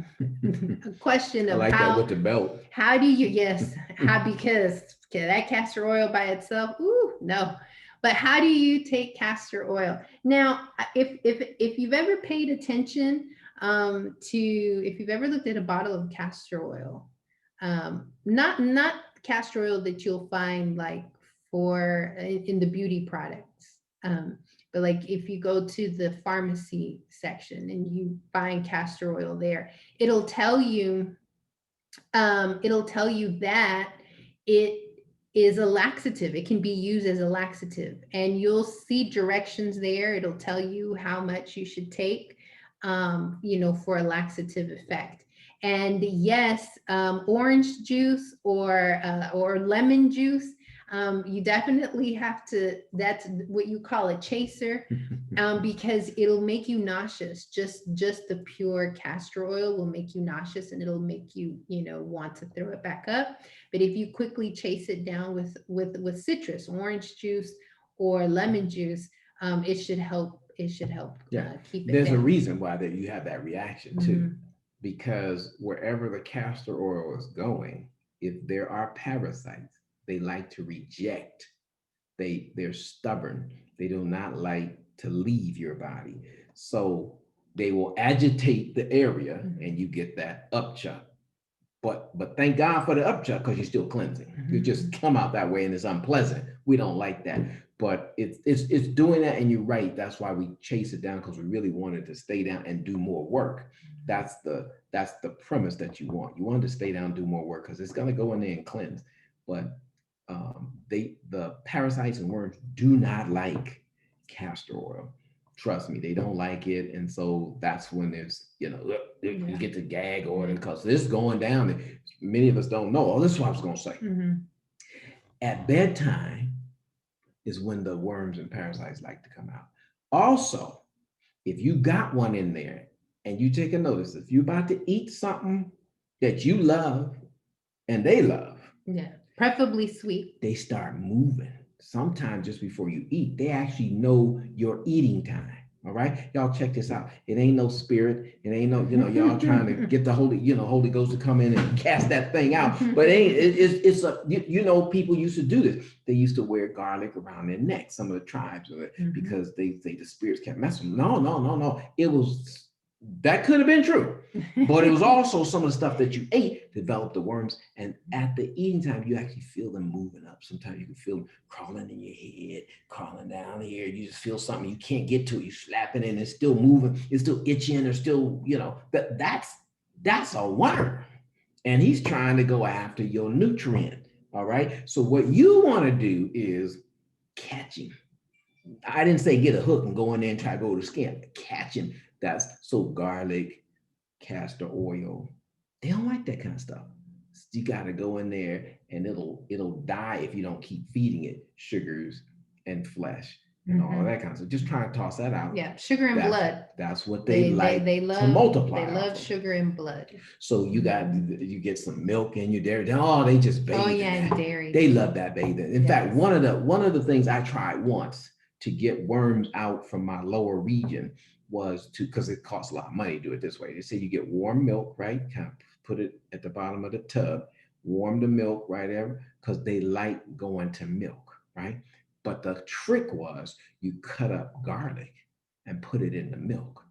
question I of like that with the belt. how do you, yes, because that castor oil by itself, ooh, no. But how do you take castor oil? Now, if you've ever paid attention if you've ever looked at a bottle of castor oil, not castor oil that you'll find like for in the beauty products, but like if you go to the pharmacy section and you find castor oil there, it'll tell you that it is a laxative. It can be used as a laxative, and you'll see directions there. It'll tell you how much you should take, for a laxative effect. And yes, orange juice or lemon juice, you definitely have to. That's what you call a chaser, because it'll make you nauseous. Just the pure castor oil will make you nauseous, and it'll make you want to throw it back up. But if you quickly chase it down with citrus, orange juice or lemon juice, it should help. It should help Yeah, keep it there's a down. reason why that you have that reaction too, Mhm. because wherever the castor oil is going, if there are parasites, they like to reject. They're stubborn. They do not like to leave your body, so they will agitate the area, and you get that upchuck. But thank God for the upchuck, because you're still cleansing. You just come out that way and it's unpleasant. We don't like that. But it's doing that, and you're right. That's why we chase it down, because we really wanted to stay down and do more work. That's the premise that you want. You want to stay down, do more work, because it's gonna go in there and cleanse. But the parasites and worms do not like castor oil. Trust me, they don't like it. And so that's when there's, you get the gag order, because this is going down. And many of us don't know. Oh, this is what I was going to say. At bedtime is when the worms and parasites like to come out. Also, if you got one in there and you take a notice, if you're about to eat something that you love and they love, Yeah, preferably sweet. they start moving. Sometimes just before you eat, they actually know your eating time. All right, y'all check this out. It ain't no spirit. It ain't no, y'all trying to get the Holy Ghost to come in and cast that thing out. But it's a, people used to do this. They used to wear garlic around their neck. Some of the tribes, because they say the spirits kept messing. No. It was, that could have been true, but it was also some of the stuff that you ate developed the worms. And at the eating time, you actually feel them moving up. Sometimes you can feel them crawling in your head, crawling down here. You just feel something, you can't get to it. You slapping it and it's still moving. It's still itching, or still, that's a worm. And he's trying to go after your nutrient. All right. So what you want to do is catch him. I didn't say get a hook and go in there and try to go to the skin. Catch him. That's so garlic, castor oil. They don't like that kind of stuff. You got to go in there, and it'll die if you don't keep feeding it sugars and flesh and all of that kind of stuff. Just try to toss that out. Yeah, sugar and blood. That's what they like they love, to multiply. They love sugar and blood. So you get some milk in your dairy. Oh, they just bathe. Oh yeah, and dairy. They love that bathing. In fact, one of the things I tried once to get worms out from my lower region was because it costs a lot of money to do it this way. They say you get warm milk, right? Kind of put it at the bottom of the tub, warm the milk right there, because they like going to milk, right? But the trick was you cut up garlic and put it in the milk.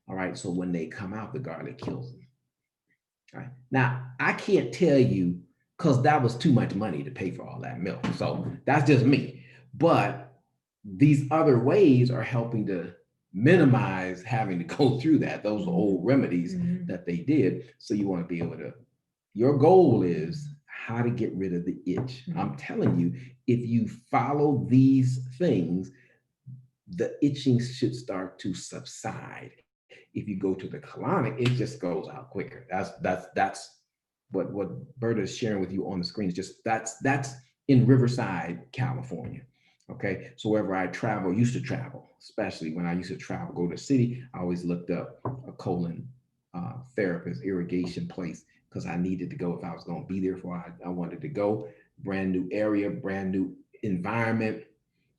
All right. So when they come out, the garlic kills them. All right. Now, I can't tell you, because that was too much money to pay for all that milk. So that's just me. But these other ways are helping to minimize having to go through that, those old remedies that they did. So you want to be able to, your goal is how to get rid of the itch. I'm telling you, if you follow these things, the itching should start to subside. If you go to the colonic, it just goes out quicker. That's what Berta is sharing with you on the screen. Is just that's in Riverside, California. Okay, so wherever I used to travel, especially when I used to travel, go to the city, I always looked up a colon therapist, irrigation place, because I needed to go if I was going to be there for I wanted to go. Brand new area, brand new environment.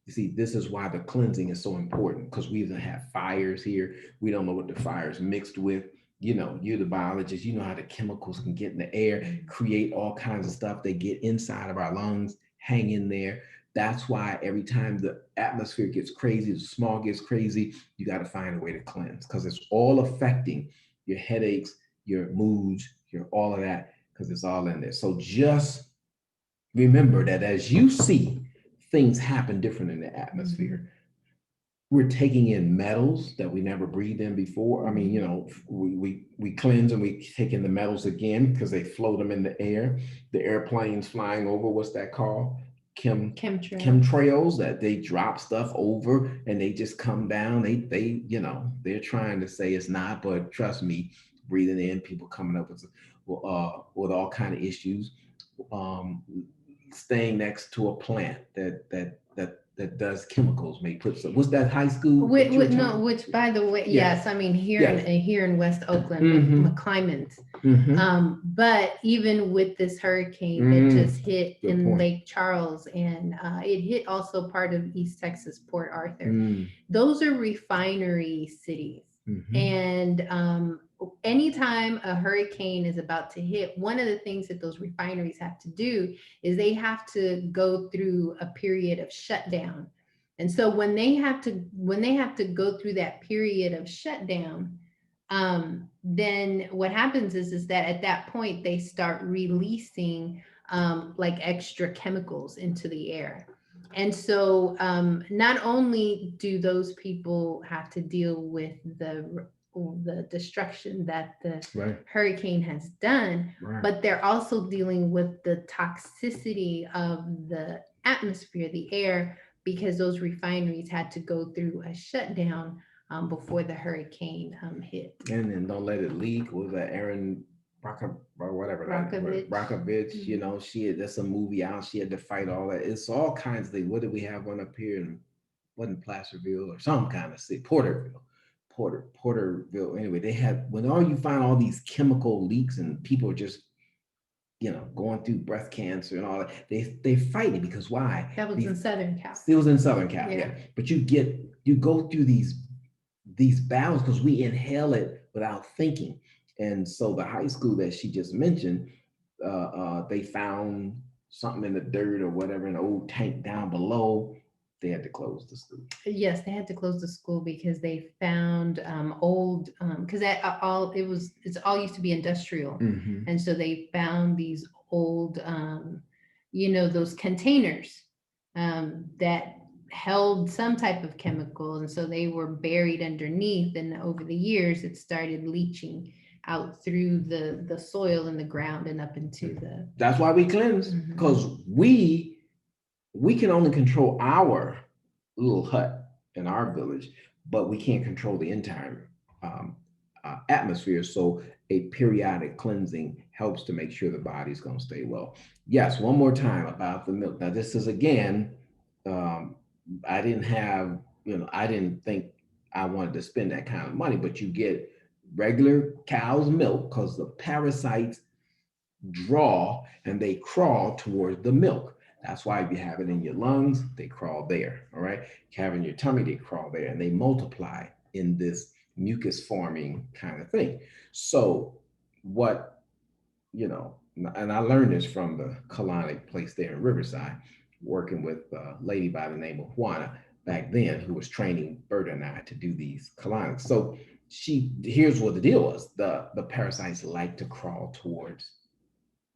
You see, this is why the cleansing is so important, because we even have fires here. We don't know what the fire's mixed with. You're the biologist, you know how the chemicals can get in the air, create all kinds of stuff. They get inside of our lungs, hang in there. That's why every time the atmosphere gets crazy, the smog gets crazy, you got to find a way to cleanse, because it's all affecting your headaches, your moods, your all of that, because it's all in there. So just remember that as you see things happen different in the atmosphere, we're taking in metals that we never breathed in before. I mean, we cleanse and we take in the metals again because they float them in the air. The airplanes flying over, what's that called? chemtrails that they drop stuff over and they just come down. They they're trying to say it's not, but trust me, breathing in, people coming up with all kind of issues. Um, Staying next to a plant that does chemicals may put some. What's that high school? Which by the way, Yeah. yes, I mean Yes. here in West Oakland, Mhm. McClymonds. Mhm. But even with this hurricane that just hit Good in point. Lake Charles, and it hit also part of East Texas, Port Arthur. Mm. Those are refinery cities. Mhm. And anytime a hurricane is about to hit, one of the things that those refineries have to do is they have to go through a period of shutdown. And so when they have to go through that period of shutdown, then what happens is that at that point they start releasing like extra chemicals into the air. And so not only do those people have to deal with the destruction that the Right. hurricane has done, Right. but they're also dealing with the toxicity of the atmosphere, the air, because those refineries had to go through a shutdown before the hurricane hit. And then don't let it leak. What was that Aaron or whatever Brockovich. Brockovich, that's a movie out. She had to fight all that. It's all kinds of things. What did we have one up here in wasn't Placerville or some kind of city, Porterville. Anyway, they had when all you find all these chemical leaks and people are just going through breast cancer and all that. They fight it because why? That was in Southern Cal. It was in Southern Cal, yeah. Yeah. But you go through these battles because we inhale it without thinking. And so the high school that she just mentioned, they found something in the dirt or whatever, an old tank down below. They had to close the school. Yes, they had to close the school because they found old because that it's all used to be industrial, Mhm. and so they found these old those containers that held some type of chemical, and so they were buried underneath, and over the years it started leaching out through the soil in the ground and up into the. That's why we cleanse, Mhm. because we can only control our little hut in our village, but we can't control the entire atmosphere. So a periodic cleansing helps to make sure the body's going to stay well. Yes, one more time about the milk. Now, this is again, I didn't think I wanted to spend that kind of money, but you get regular cow's milk because the parasites draw and they crawl towards the milk. That's why if you have it in your lungs, they crawl there. All right. If you have it in your tummy, they crawl there and they multiply in this mucus forming kind of thing. So, what, and I learned this from the colonic place there in Riverside, working with a lady by the name of Juana back then, who was training Berta and I to do these colonics. So, here's what the deal was: the parasites like to crawl towards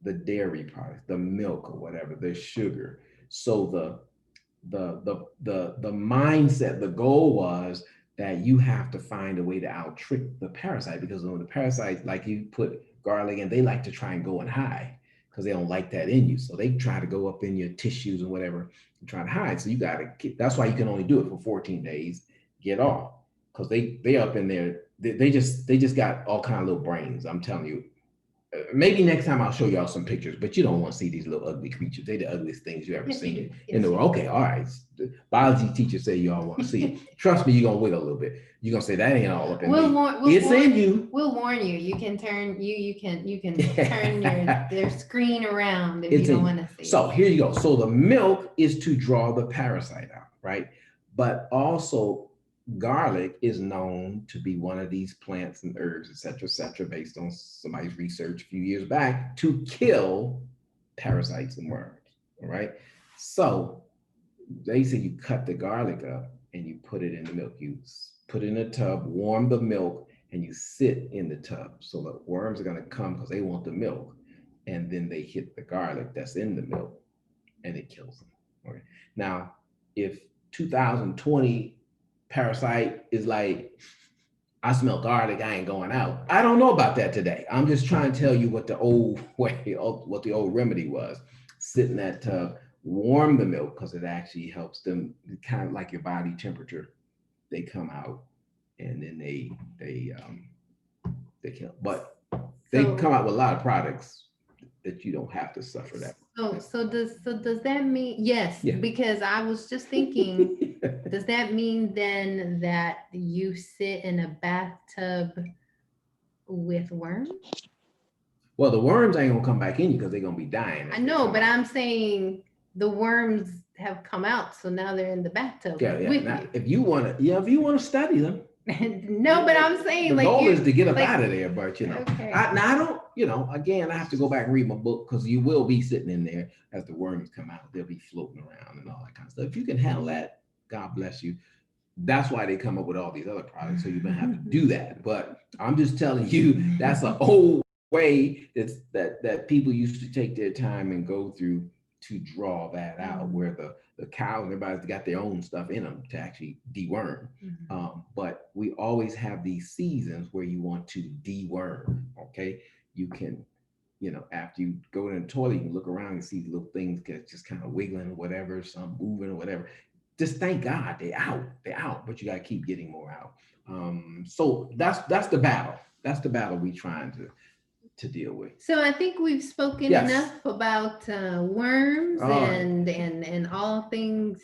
the dairy products, the milk or whatever, the sugar. So the mindset, the goal was that you have to find a way to out trick the parasite, because when the parasites, like you put garlic in, they like to try and go and hide because they don't like that in you. So they try to go up in your tissues and whatever and try to hide. So you got to that's why you can only do it for 14 days, get off, because they up in there, they just got all kind of little brains. I'm telling you. Maybe next time I'll show y'all some pictures, but you don't want to see these little ugly creatures. They're the ugliest things you ever seen in the world. Okay, all right. The biology teacher say y'all want to see it. Trust me, you're gonna wait a little bit. You're gonna say that ain't all up in me. It's in you. We'll warn you. You can turn their screen around if you don't want to see. So here you go. So the milk is to draw the parasite out, right? But also garlic is known to be one of these plants and herbs, et cetera, based on somebody's research a few years back, to kill parasites and worms. All right. So they say you cut the garlic up and you put it in the milk. You put it in a tub, warm the milk, and you sit in the tub. So the worms are going to come because they want the milk. And then they hit the garlic that's in the milk and it kills them. Okay. Now, if 2020 parasite is like, I smell garlic, I ain't going out. I don't know about that today. I'm just trying to tell you what the old way, what the old remedy was. Sit in that tub, warm the milk because it actually helps them, kind of like your body temperature. They come out and then they kill. But they So come out with a lot of products that you don't have to suffer that. so does that mean yes? Yeah. Because I was just thinking, does that mean then that you sit in a bathtub with worms? Well, the worms ain't gonna come back in you because they're gonna be dying. I know, but I'm saying the worms have come out, so now they're in the bathtub with Now, you. if you wanna study them, No, but I'm saying the like goal you is to get up like out of there. But okay. I don't. Again, I have to go back and read my book because you will be sitting in there as the worms come out. They'll be floating around and all that kind of stuff. If you can handle that, God bless you. That's why they come up with all these other products. So you're gonna have to do that. But I'm just telling you, that's an old way that people used to take their time and go through to draw that out, where the cows and everybody's got their own stuff in them to actually deworm. But we always have these seasons where you want to deworm. Okay, you can, after you go in the toilet, you can look around and see little things get just kind of wiggling or whatever, some moving or whatever. Just thank God they're out, but you got to keep getting more out. So that's the battle. That's the battle we're trying to deal with. So I think we've spoken Yes. enough about worms All right. and all things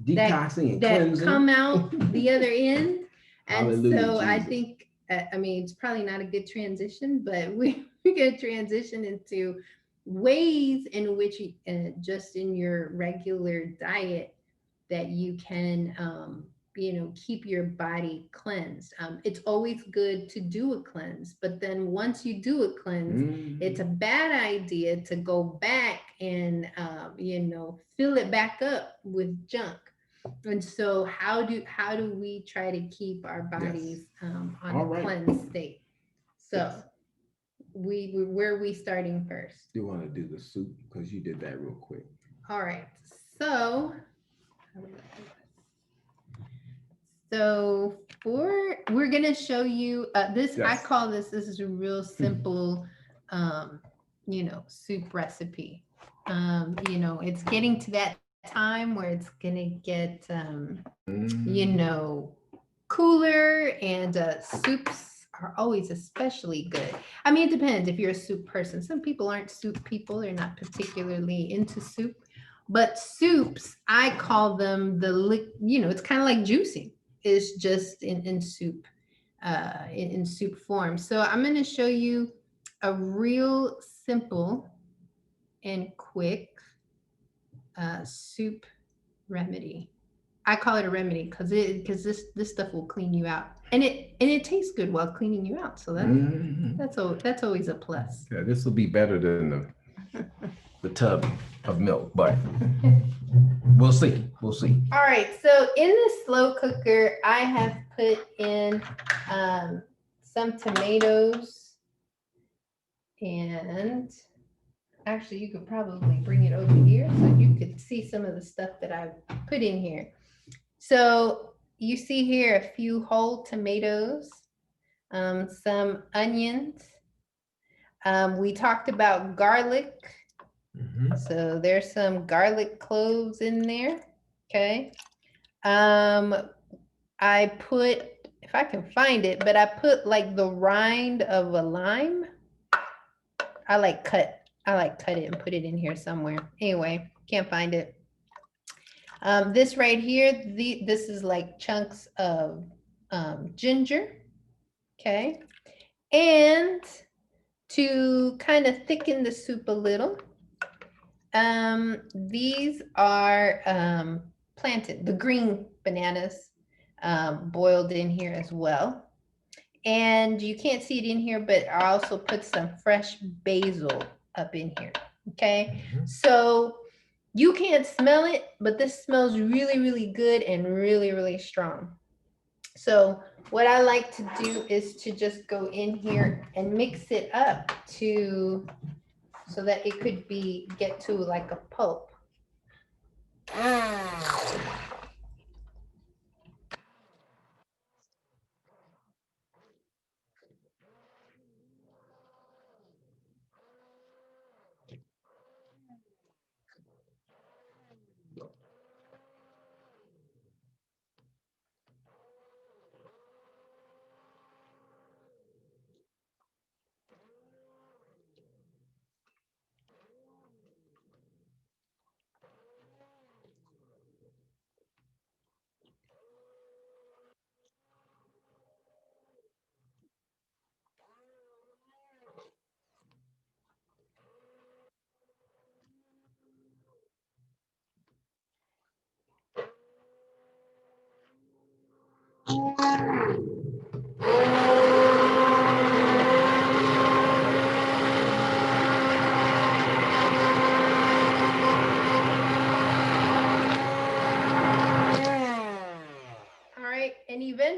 Detoxing and that cleansing. come out the other end. And Hallelujah, so I Jesus. think, I mean, it's probably not a good transition, but we can transition into ways in which just in your regular diet that you can keep your body cleansed. It's always good to do a cleanse, but then once you do a cleanse, it's a bad idea to go back and fill it back up with junk. And so how do we try to keep our bodies on All a right. cleansed state? So Yes. where are we starting first? You want to do the soup because you did that real quick. All right. So we're gonna show you this. Yes. I call this is a real simple soup recipe. It's getting to that time where it's gonna get cooler, and soups are always especially good. I mean, it depends if you're a soup person. Some people aren't soup people, they're not particularly into soup. But soups, I call them it's kind of like juicing. It's just in soup, in soup form. So I'm going to show you a real simple and quick soup remedy. I call it a remedy because this stuff will clean you out, and it tastes good while cleaning you out. So that's always a plus. Yeah, this will be better than the tub of milk, but we'll see. We'll see. All right. So in the slow cooker, I have put in some tomatoes, and actually, you could probably bring it over here so you could see some of the stuff that I've put in here. So you see here a few whole tomatoes, some onions. We talked about garlic. So there's some garlic cloves in there. Okay. I put, if I can find it, but I put like the rind of a lime. I like cut it and put it in here somewhere. Anyway, can't find it. This right here, this is like chunks of ginger. Okay. And to kind of thicken the soup a little, these are planted, the green bananas, boiled in here as well. And you can't see it in here, but I also put some fresh basil up in here. Okay. So you can't smell it, but this smells really, really good and really, really strong. So what I like to do is to just go in here and mix it up so that it could get to like a pulp.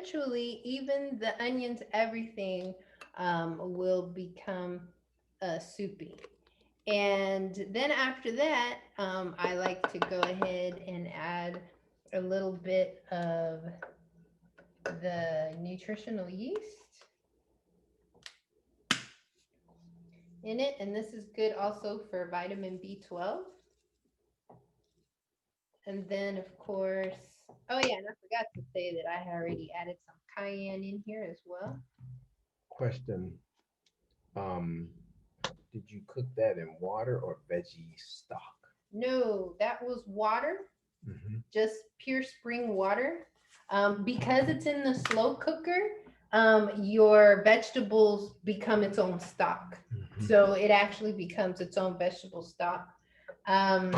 eventually, even the onions, everything will become soupy. And then after that, I like to go ahead and add a little bit of the nutritional yeast in it. And this is good also for vitamin B12. And then, of course, oh yeah, and I forgot to say that I had already added some cayenne in here as well. Question. Um, did you cook that in water or veggie stock? No, that was water, Mm-hmm. just pure spring water. Because it's in the slow cooker, your vegetables become its own stock. Mm-hmm. So it actually becomes its own vegetable stock. Um,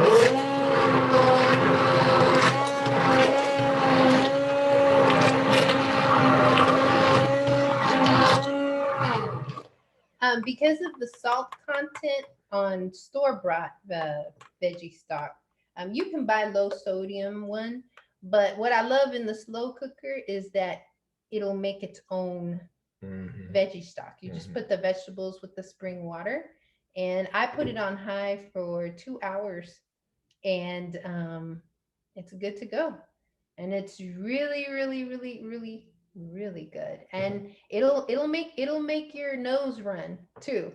because of the salt content on store-bought veggie stock, you can buy low sodium one. But what I love in the slow cooker is that it'll make its own Mm-hmm. veggie stock. You just put the vegetables with the spring water, and I put it on high for 2 hours, and it's good to go. And it's really, really, really, really, really good. And it'll make your nose run too.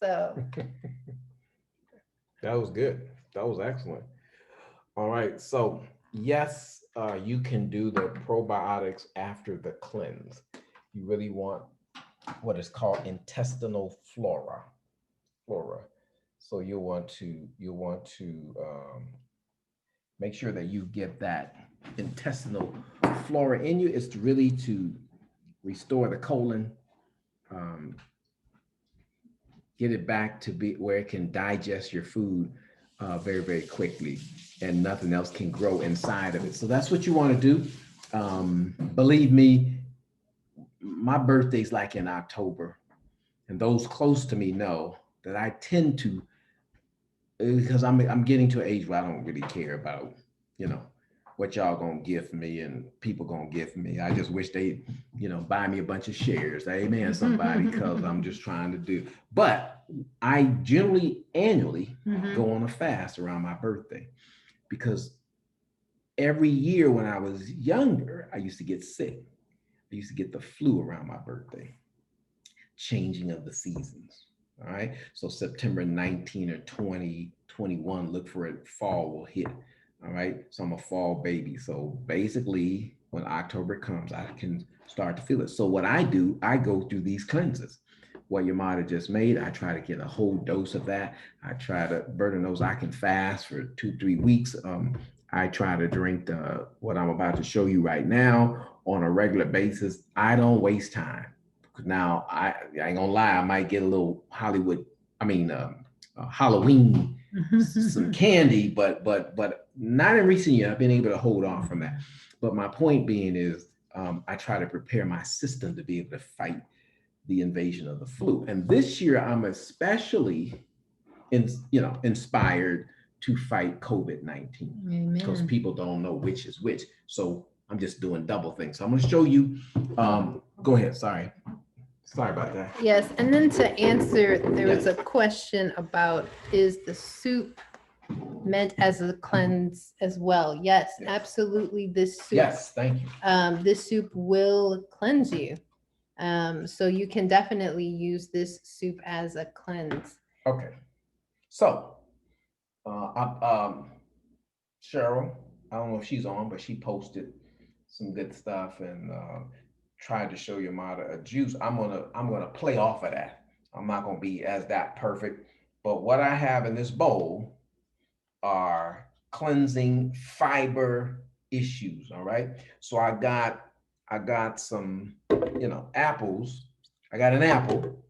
So That was good. That was excellent. All right. So yes, you can do the probiotics after the cleanse. You really want what is called intestinal flora. Flora. So you'll want to make sure that you get that intestinal flora in you. It's really to restore the colon, um, get it back to be where it can digest your food very, very quickly, and nothing else can grow inside of it. So that's what you want to do. Believe me, my birthday's like in October, and those close to me know that I tend to, because I'm getting to an age where I don't really care about, you know, what y'all gonna give me and people gonna give me. I just wish they, buy me a bunch of shares. Amen, somebody, because I'm just trying to do. But I generally annually go on a fast around my birthday, because every year when I was younger, I used to get sick. I used to get the flu around my birthday, changing of the seasons. All right. So September 19 or 20, 21, look for it, fall will hit. All right. So I'm a fall baby. So basically, when October comes, I can start to feel it. So what I do, I go through these cleanses. What your mother just made, I try to get a whole dose of that. I try to burn those. I can fast for 2-3 weeks. I try to drink what I'm about to show you right now on a regular basis. I don't waste time. Now, I ain't gonna lie, I might get a little Halloween, some candy, but not in recent years. I've been able to hold on from that. But my point being is, I try to prepare my system to be able to fight the invasion of the flu. And this year, I'm especially inspired to fight COVID-19, because people don't know which is which. So I'm just doing double things. So I'm going to show you. Go ahead. Sorry about that. Yes, and then to answer, there was a question about, is the soup meant as a cleanse as well? Yes, absolutely. This soup. Yes, thank you. This soup will cleanse you. So you can definitely use this soup as a cleanse. Okay. So, Cheryl, I don't know if she's on, but she posted some good stuff and tried to show your mother a juice. I'm gonna play off of that. I'm not gonna be as that perfect, but what I have in this bowl are cleansing fiber issues. All right. So I got some, apples. I got an apple.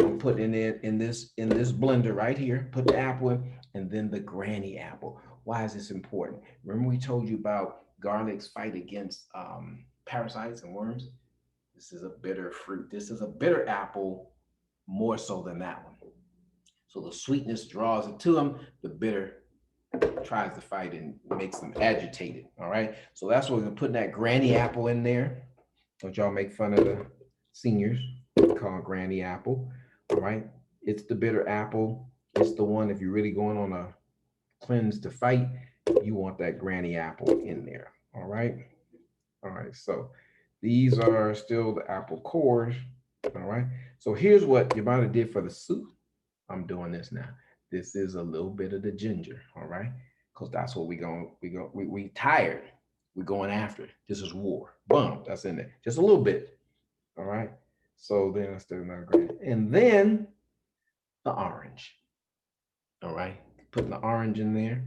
I'm putting it in this blender right here. Put the apple in, and then the granny apple. Why is this important? Remember we told you about garlic's fight against parasites and worms? This is a bitter fruit. This is a bitter apple more so than that one. So the sweetness draws it to them. The bitter tries to fight and makes them agitated. All right. So that's what we're gonna put that granny apple in there. Don't y'all make fun of the seniors. Call it Granny Apple. All right. It's the bitter apple. It's the one, if you're really going on a cleanse to fight, you want that Granny Apple in there. All right. All right. So these are still the apple cores. All right. So here's what Yvonne did for the soup. I'm doing this now. This is a little bit of the ginger. All right. Because that's what we tired. We're going after. This is war. Boom. That's in there. Just a little bit. All right. So then let's do another green. And then the orange. All right. Putting the orange in there.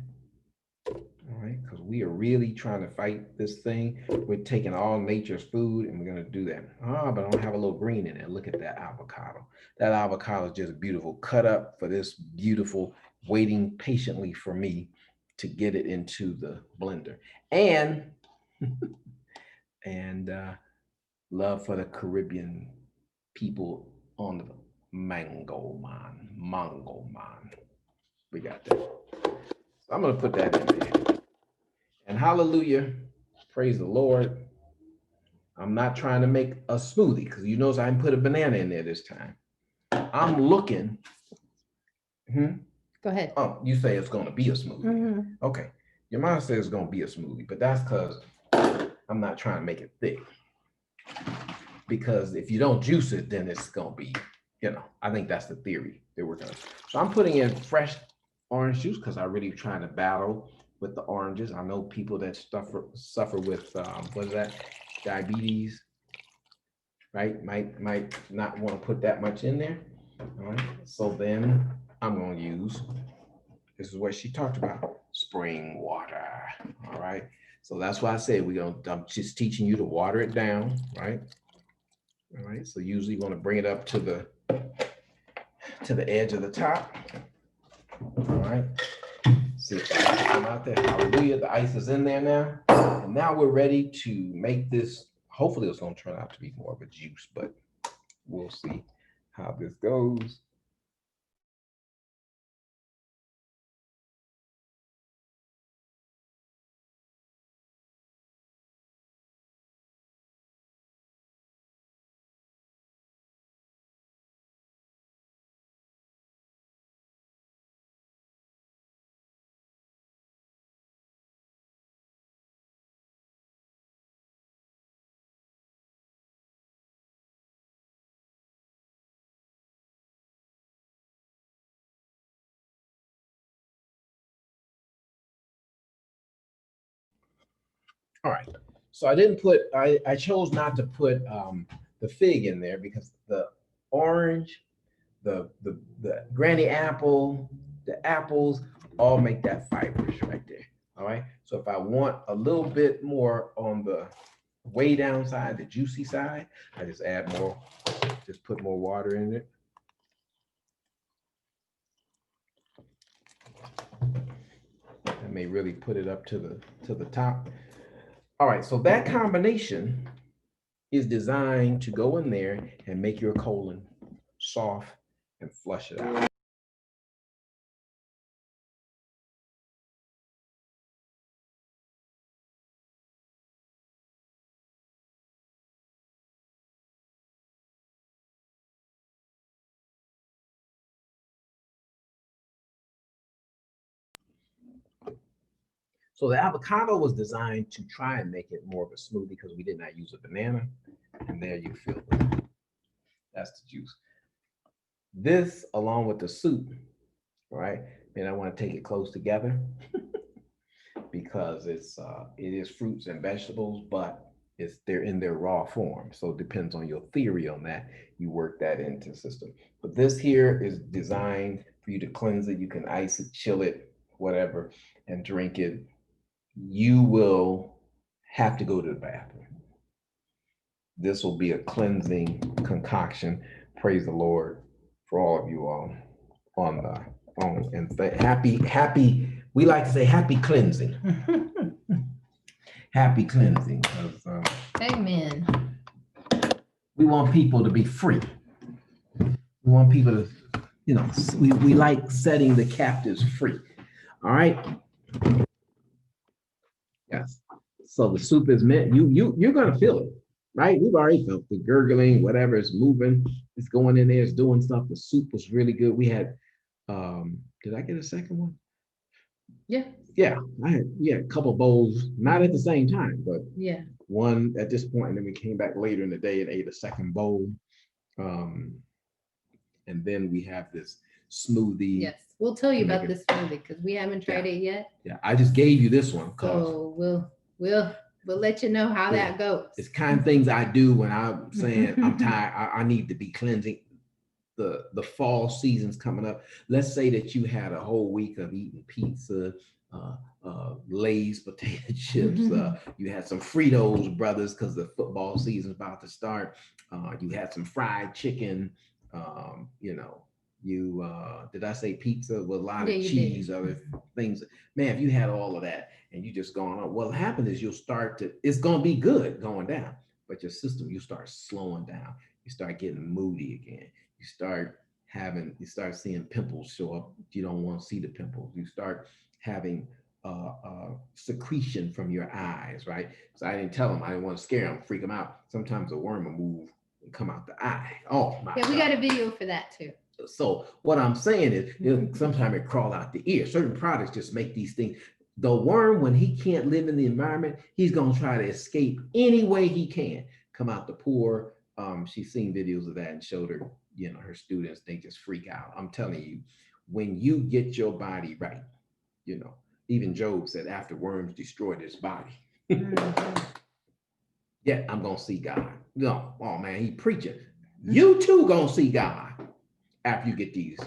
All right. Because we are really trying to fight this thing. We're taking all nature's food and we're going to do that. Ah, but I don't have a little green in it. Look at that avocado. That avocado is just beautiful. Cut up for this beautiful, waiting patiently for me to get it into the blender. And love for the Caribbean people on the mango man. We got that. So I'm gonna put that in there. And hallelujah, praise the Lord. I'm not trying to make a smoothie because you notice I didn't put a banana in there this time. I'm looking. Go ahead. Oh, you say it's gonna be a smoothie. Okay. Your mom says it's gonna be a smoothie, but that's because I'm not trying to make it thick. Because if you don't juice it, then it's gonna be, I think that's the theory that we're gonna. So I'm putting in fresh orange juice because I really trying to battle with the oranges. I know people that suffer with what is that, diabetes, right? Might not want to put that much in there. All right. So then I'm gonna use. This is what she talked about: spring water. All right. So that's why I said I'm just teaching you to water it down, right? All right, so usually you want to bring it up to the edge of the top. All right, see if the ice will come out there. Hallelujah, the ice is in there now. And now we're ready to make this. Hopefully it's going to turn out to be more of a juice, but we'll see how this goes. All right, so I chose not to put the fig in there because the orange, the granny apple, the apples all make that fibrous right there. All right, so if I want a little bit more on the way down side, the juicy side, I just add more, just put more water in it. I may really put it up to the top. All right, so that combination is designed to go in there and make your colon soft and flush it out. So the avocado was designed to try and make it more of a smoothie because we did not use a banana. And there you feel it. That's the juice. This, along with the soup, right? And I want to take it close together because it is fruits and vegetables, but they're in their raw form. So it depends on your theory on that. You work that into the system. But this here is designed for you to cleanse it. You can ice it, chill it, whatever, and drink it. You will have to go to the bathroom. This will be a cleansing concoction. Praise the Lord for all of you all on happy. We like to say happy cleansing. Happy cleansing. Amen. We want people to be free. We want people to, we like setting the captives free. All right. Yes. So the soup is meant, you're gonna feel it. right? We've already felt the gurgling, whatever is moving, it's going in there, it's doing stuff. The soup was really good. We had, did I get a second one? Yeah. Yeah, we had a couple bowls, not at the same time, but Yeah. one at this point, and then we came back later in the day and ate a second bowl. Um, and then we have this smoothie. Yes. We'll tell you to make about it- this smoothie because we haven't tried it yet. Yeah, I just gave you this one because So we'll let you know how Yeah. that goes. it's kind of things I do when I'm saying I'm tired. I need to be cleansing. The fall season's coming up. Let's say that you had a whole week of eating pizza, Lay's potato chips. You had some Fritos, brothers, because the football season's about to start. You had some fried chicken. You know, you did I say pizza with a lot Yeah, of you cheese, did. other things. Man, if you had all of that and you just going on, what happens is you'll start to. It's going to be good going down, but your system you start slowing down. You start getting moody again. You start seeing pimples show up. You don't want to see the pimples. You start having secretion from your eyes, right? So I didn't tell them. I didn't want to scare them, freak them out. Sometimes a worm will move and come out the eye. Oh my Yeah, we God. got a video for that too. So what I'm saying is, sometimes it crawl out the ear. Certain products just make these things. The worm, when he can't live in the environment, he's gonna try to escape any way he can. Come out the pore. She's seen videos of that and showed her, her students, they just freak out. I'm telling you, when you get your body right, even Job said after worms destroyed his body. Mhm. Yeah, I'm gonna see God. No, oh man, he preaching. You too gonna see God after you get these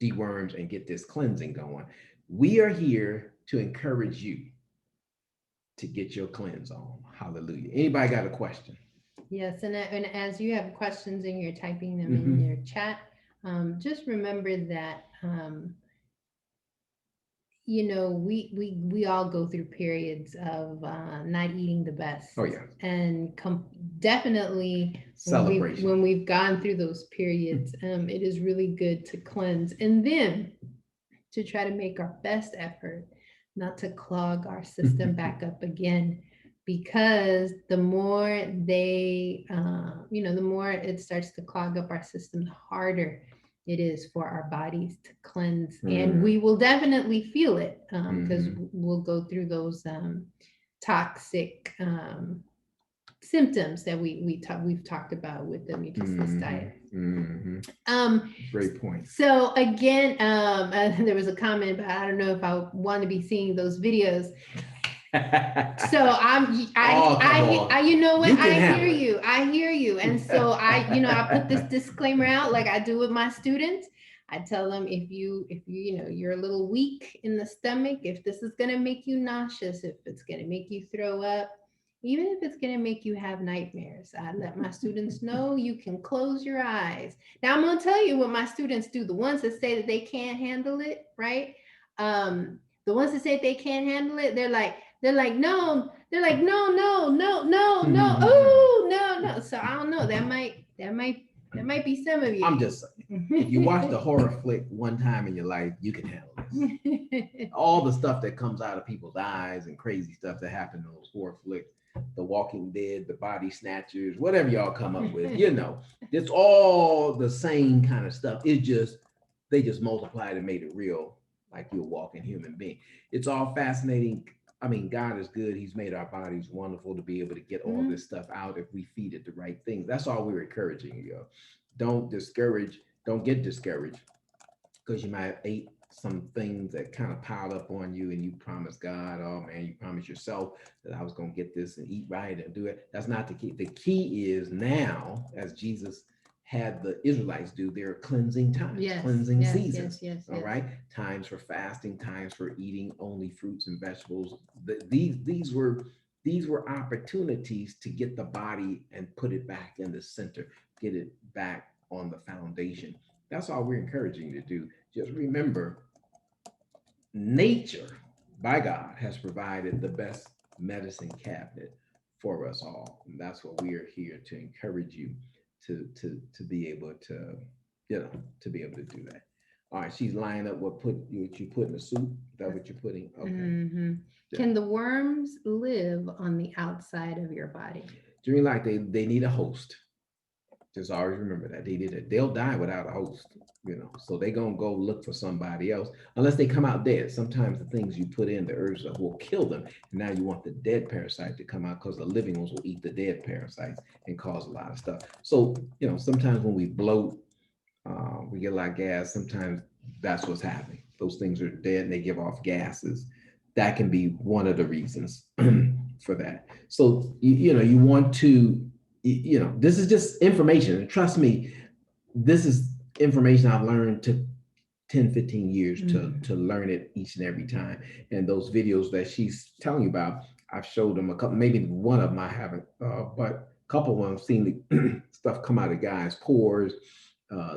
deworms and get this cleansing going. We are here to encourage you to get your cleanse on. Hallelujah. Anybody got a question? Yes, and as you have questions and you're typing them Mhm. in your chat, just remember that we all go through periods of not eating the best. Oh yeah. And definitely Celebration. when we've gone through those periods, it is really good to cleanse and then to try to make our best effort not to clog our system back up again, because the more the more it starts to clog up our system, the harder it is for our bodies to cleanse. And we will definitely feel it because we'll go through those toxic symptoms that we've talked about with the mucusless diet. Great point. So again, there was a comment, but I don't know if I want to be seeing those videos. So I you know what, I hear you. And so I put this disclaimer out like I do with my students. I tell them, if you're a little weak in the stomach, if this is going to make you nauseous, if it's going to make you throw up, even if it's going to make you have nightmares, I let my students know you can close your eyes. Now I'm going to tell you what my students do. The ones that say that they can't handle it, right? The ones that say they can't handle it, they're like, no, oh, no. So I don't know. That might be some of you. I'm just saying, if you watch the horror flick one time in your life, you can handle this. All the stuff that comes out of people's eyes and crazy stuff that happened in those horror flicks, The Walking Dead, The Body Snatchers, whatever y'all come up with, it's all the same kind of stuff. They just multiplied and made it real, like you're a walking human being. It's all fascinating. I mean, God is good. He's made our bodies wonderful to be able to get all this stuff out if we feed it the right things. That's all we're encouraging you. Don't get discouraged because you might have ate some things that kind of piled up on you and you promised God, oh man, you promised yourself that I was going to get this and eat right and do it. That's not the key. The key is now, as Jesus had the Israelites do, their cleansing times, cleansing seasons. Yes. All right. Times for fasting, times for eating only fruits and vegetables. These were opportunities to get the body and put it back in the center, get it back on the foundation. That's all we're encouraging you to do. Just remember, nature by God has provided the best medicine cabinet for us all. And that's what we are here to encourage you to be able to, to be able to do that. All right, she's lining up what you put in the soup. Is that what you're putting? Okay. Can the worms live on the outside of your body? during life, they need a host. Just always remember that they'll die without a host, so they gonna go look for somebody else unless they come out dead. Sometimes the things you put in the herbs will kill them, and now you want the dead parasite to come out because the living ones will eat the dead parasites and cause a lot of stuff. So sometimes when we bloat, we get a lot of gas. Sometimes that's what's happening. Those things are dead and they give off gases. That can be one of the reasons for that. So you want to, this is just information. And trust me, this is information I've learned to 10, 15 years to learn it each and every time. And those videos that she's telling you about, I've showed them a couple, maybe one of them I haven't, but a couple of them I've seen the stuff come out of guys' pores.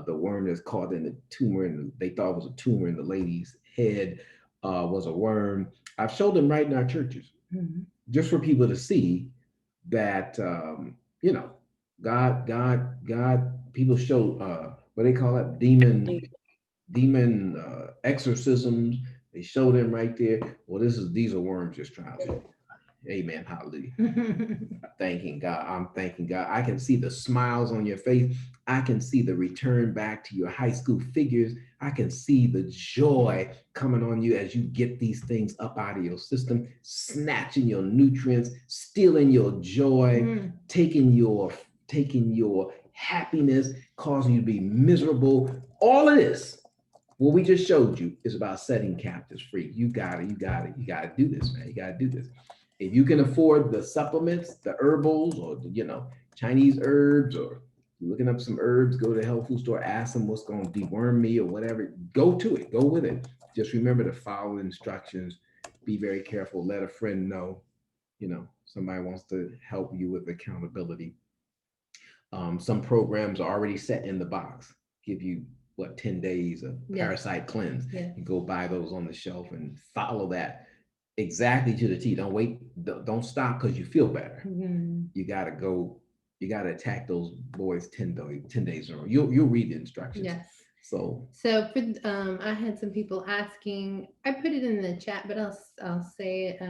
The worm that's caught in the tumor, and they thought it was a tumor in the lady's head, was a worm. I've showed them right in our churches, just for people to see that, God, people show, what they call it, demon exorcisms. They show them right there. Well, these are worms just trying to. Amen. Hallelujah. Thanking God. I'm thanking God. I can see the smiles on your face. I can see the return back to your high school figures. I can see the joy coming on you as you get these things up out of your system, snatching your nutrients, stealing your joy, taking your happiness, causing you to be miserable. All of this, what we just showed you, is about setting captives free. You got to do this, man. You got to do this. If you can afford the supplements, the herbals, or Chinese herbs, or you're looking up some herbs, go to the health food store, ask them what's going to deworm me or whatever. Go to it. Go with it. Just remember to follow the instructions. Be very careful. Let a friend know. Somebody wants to help you with accountability. Some programs are already set in the box. Give you 10 days of parasite cleanse. Yeah. You go buy those on the shelf and follow that exactly to the T. Don't wait. Don't stop because you feel better. You gotta go. You gotta attack those boys 10 days in a row. You'll read the instructions. Yes. So for I had some people asking. I put it in the chat, but I'll say it.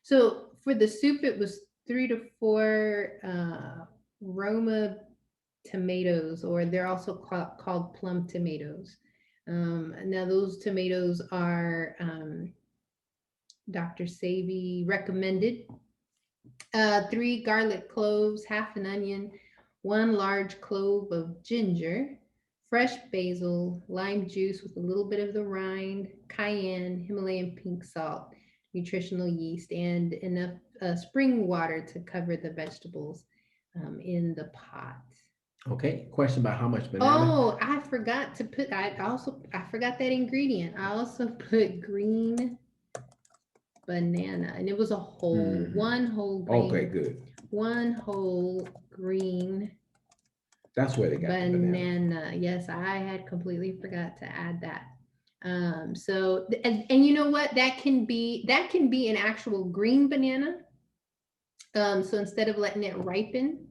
So for the soup, it was 3 to 4 Roma tomatoes, or they're also called plum tomatoes. Now those tomatoes are Dr. Sebi recommended. 3 garlic cloves, half an onion, 1 large clove of ginger, fresh basil, lime juice with a little bit of the rind, cayenne, Himalayan pink salt, nutritional yeast, and enough spring water to cover the vegetables in the pot. Okay, question about how much banana? Oh, I forgot to put, I forgot that ingredient. I also put green banana, and it was a whole, one whole green. Okay, good. One whole green. That's where they got banana. Yes, I had completely forgot to add that. So, and you know what? That can be an actual green banana. So instead of letting it ripen,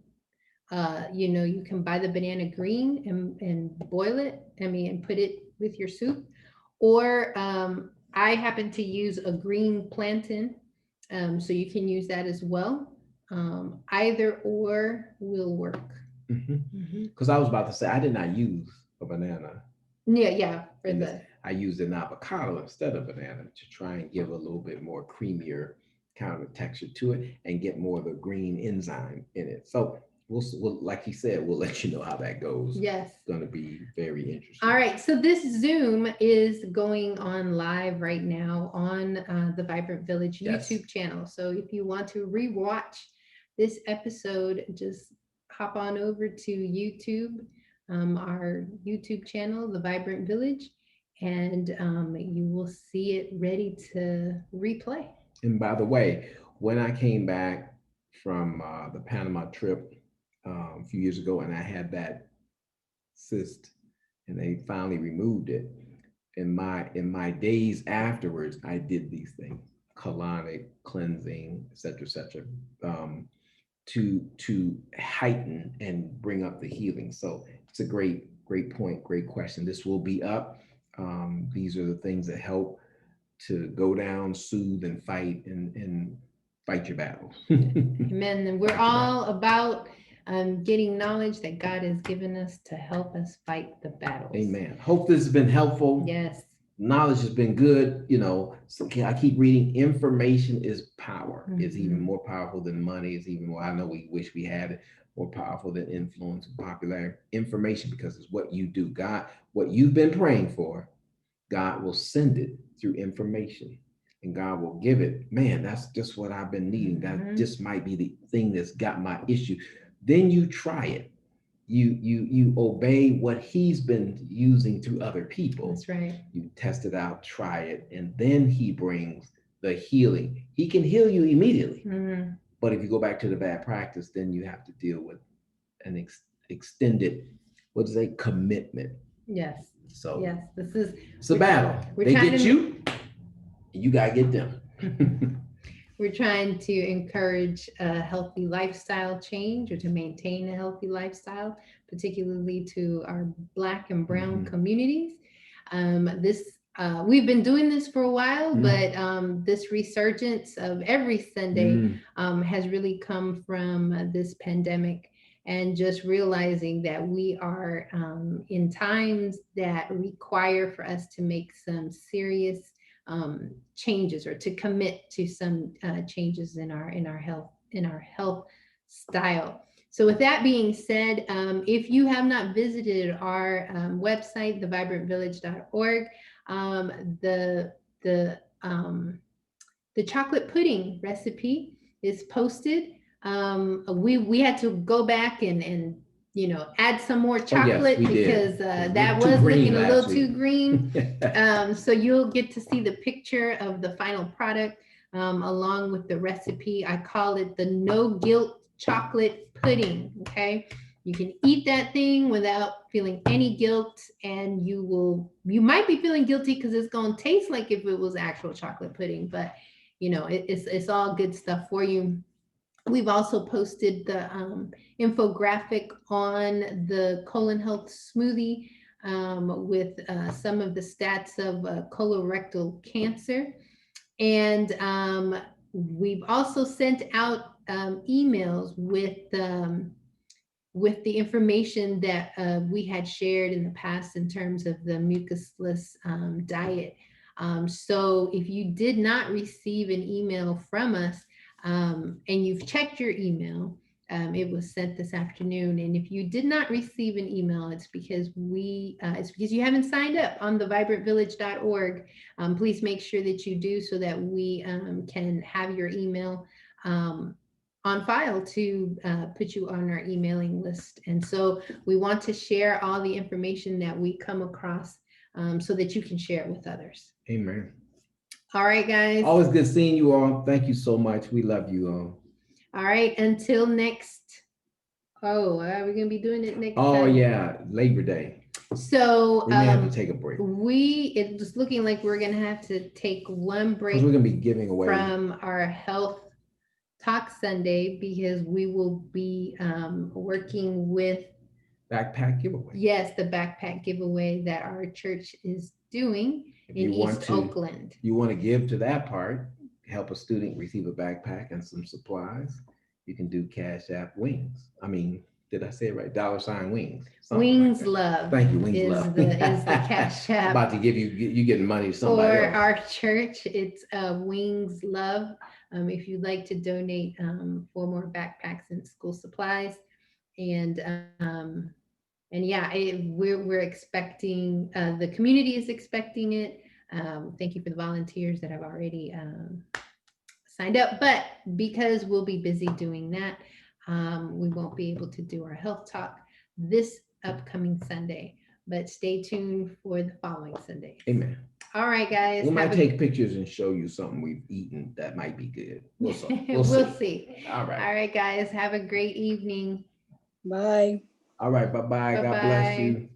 you can buy the banana green and boil it. And put it with your soup. Or I happen to use a green plantain, so you can use that as well. Either or will work. Because I was about to say, I did not use a banana. Yeah. I used an avocado instead of banana to try and give a little bit more creamier kind of texture to it and get more of the green enzyme in it. So we'll like he said, we'll let you know how that goes. Yes. It's going to be very interesting. All right. So this Zoom is going on live right now on the Vibrant Village YouTube channel. So if you want to rewatch this episode, just hop on over to YouTube, our YouTube channel, The Vibrant Village, and you will see it ready to replay. And by the way, when I came back from the Panama trip a few years ago, and I had that cyst, and they finally removed it, in my days afterwards, I did these things: colonic cleansing, et cetera, to heighten and bring up the healing. So it's a great point, great question. This will be up. These are the things that help to go down, soothe, and fight, and fight your battles. Amen. And we're all about getting knowledge that God has given us to help us fight the battles. Amen. Hope this has been helpful. Yes. Knowledge has been good. So I keep reading. Information is power. It's even more powerful than money. It's even more, I know we wish we had it, more powerful than influence and popularity. Information, because it's what you do. God, what you've been praying for, God will send it through information. And God will give it. Man, that's just what I've been needing. That just might be the thing that's got my issue. Then you try it. You obey what he's been using through other people. That's right. You test it out, try it, and then he brings the healing. He can heal you immediately. But if you go back to the bad practice, then you have to deal with an extended, commitment. Yes. So yes, it's a battle. They get you, you gotta get them. We're trying to encourage a healthy lifestyle change, or to maintain a healthy lifestyle, particularly to our Black and Brown communities. We've been doing this for a while, but this resurgence of every Sunday has really come from this pandemic, and just realizing that we are in times that require for us to make some serious changes, or to commit to some changes in our health style. So with that being said, if you have not visited our website, thevibrantvillage.org, the chocolate pudding recipe is posted. We had to go back and add some more chocolate, because that was looking a little too green. So you'll get to see the picture of the final product along with the recipe. I call it the no guilt chocolate pudding. Okay, you can eat that thing without feeling any guilt, and you might be feeling guilty because it's going to taste like if it was actual chocolate pudding, but it's all good stuff for you. We've also posted the infographic on the colon health smoothie with some of the stats of colorectal cancer. And we've also sent out emails with the information that we had shared in the past in terms of the mucusless diet. So if you did not receive an email from us, and you've checked your email, it was sent this afternoon. And if you did not receive an email, it's because you haven't signed up on thevibrantvillage.org. Please make sure that you do, so that we can have your email on file to put you on our emailing list. And so we want to share all the information that we come across so that you can share it with others. Amen. All right, guys. Always good seeing you all. Thank you so much. We love you all. All right. Until next. Oh, are we going to be doing it next Oh, time? yeah. Labor Day. So we may have to take a break. It's looking like we're going to have to take one break. Because we're going to be giving away from our Health Talk Sunday, because we will be working with backpack giveaway. Yes, the backpack giveaway that our church is doing in East Oakland. You want to give to that part, help a student receive a backpack and some supplies, you can do Cash App Wings. I mean, did I say it right? $ Wings. Wings like Love. Thank you, Wings Love. Is the Cash App. About to give you getting money to somebody for else. Our church, it's Wings Love. If you'd like to donate for more backpacks and school supplies, and yeah, we're expecting, the community is expecting it. Thank you for the volunteers that have already signed up, but because we'll be busy doing that, we won't be able to do our health talk this upcoming Sunday, but stay tuned for the following Sunday. Amen. All right, guys. We might take pictures and show you something we've eaten that might be good. We'll see. All right. All right, guys. Have a great evening. Bye. All right. Bye-bye. God bless you.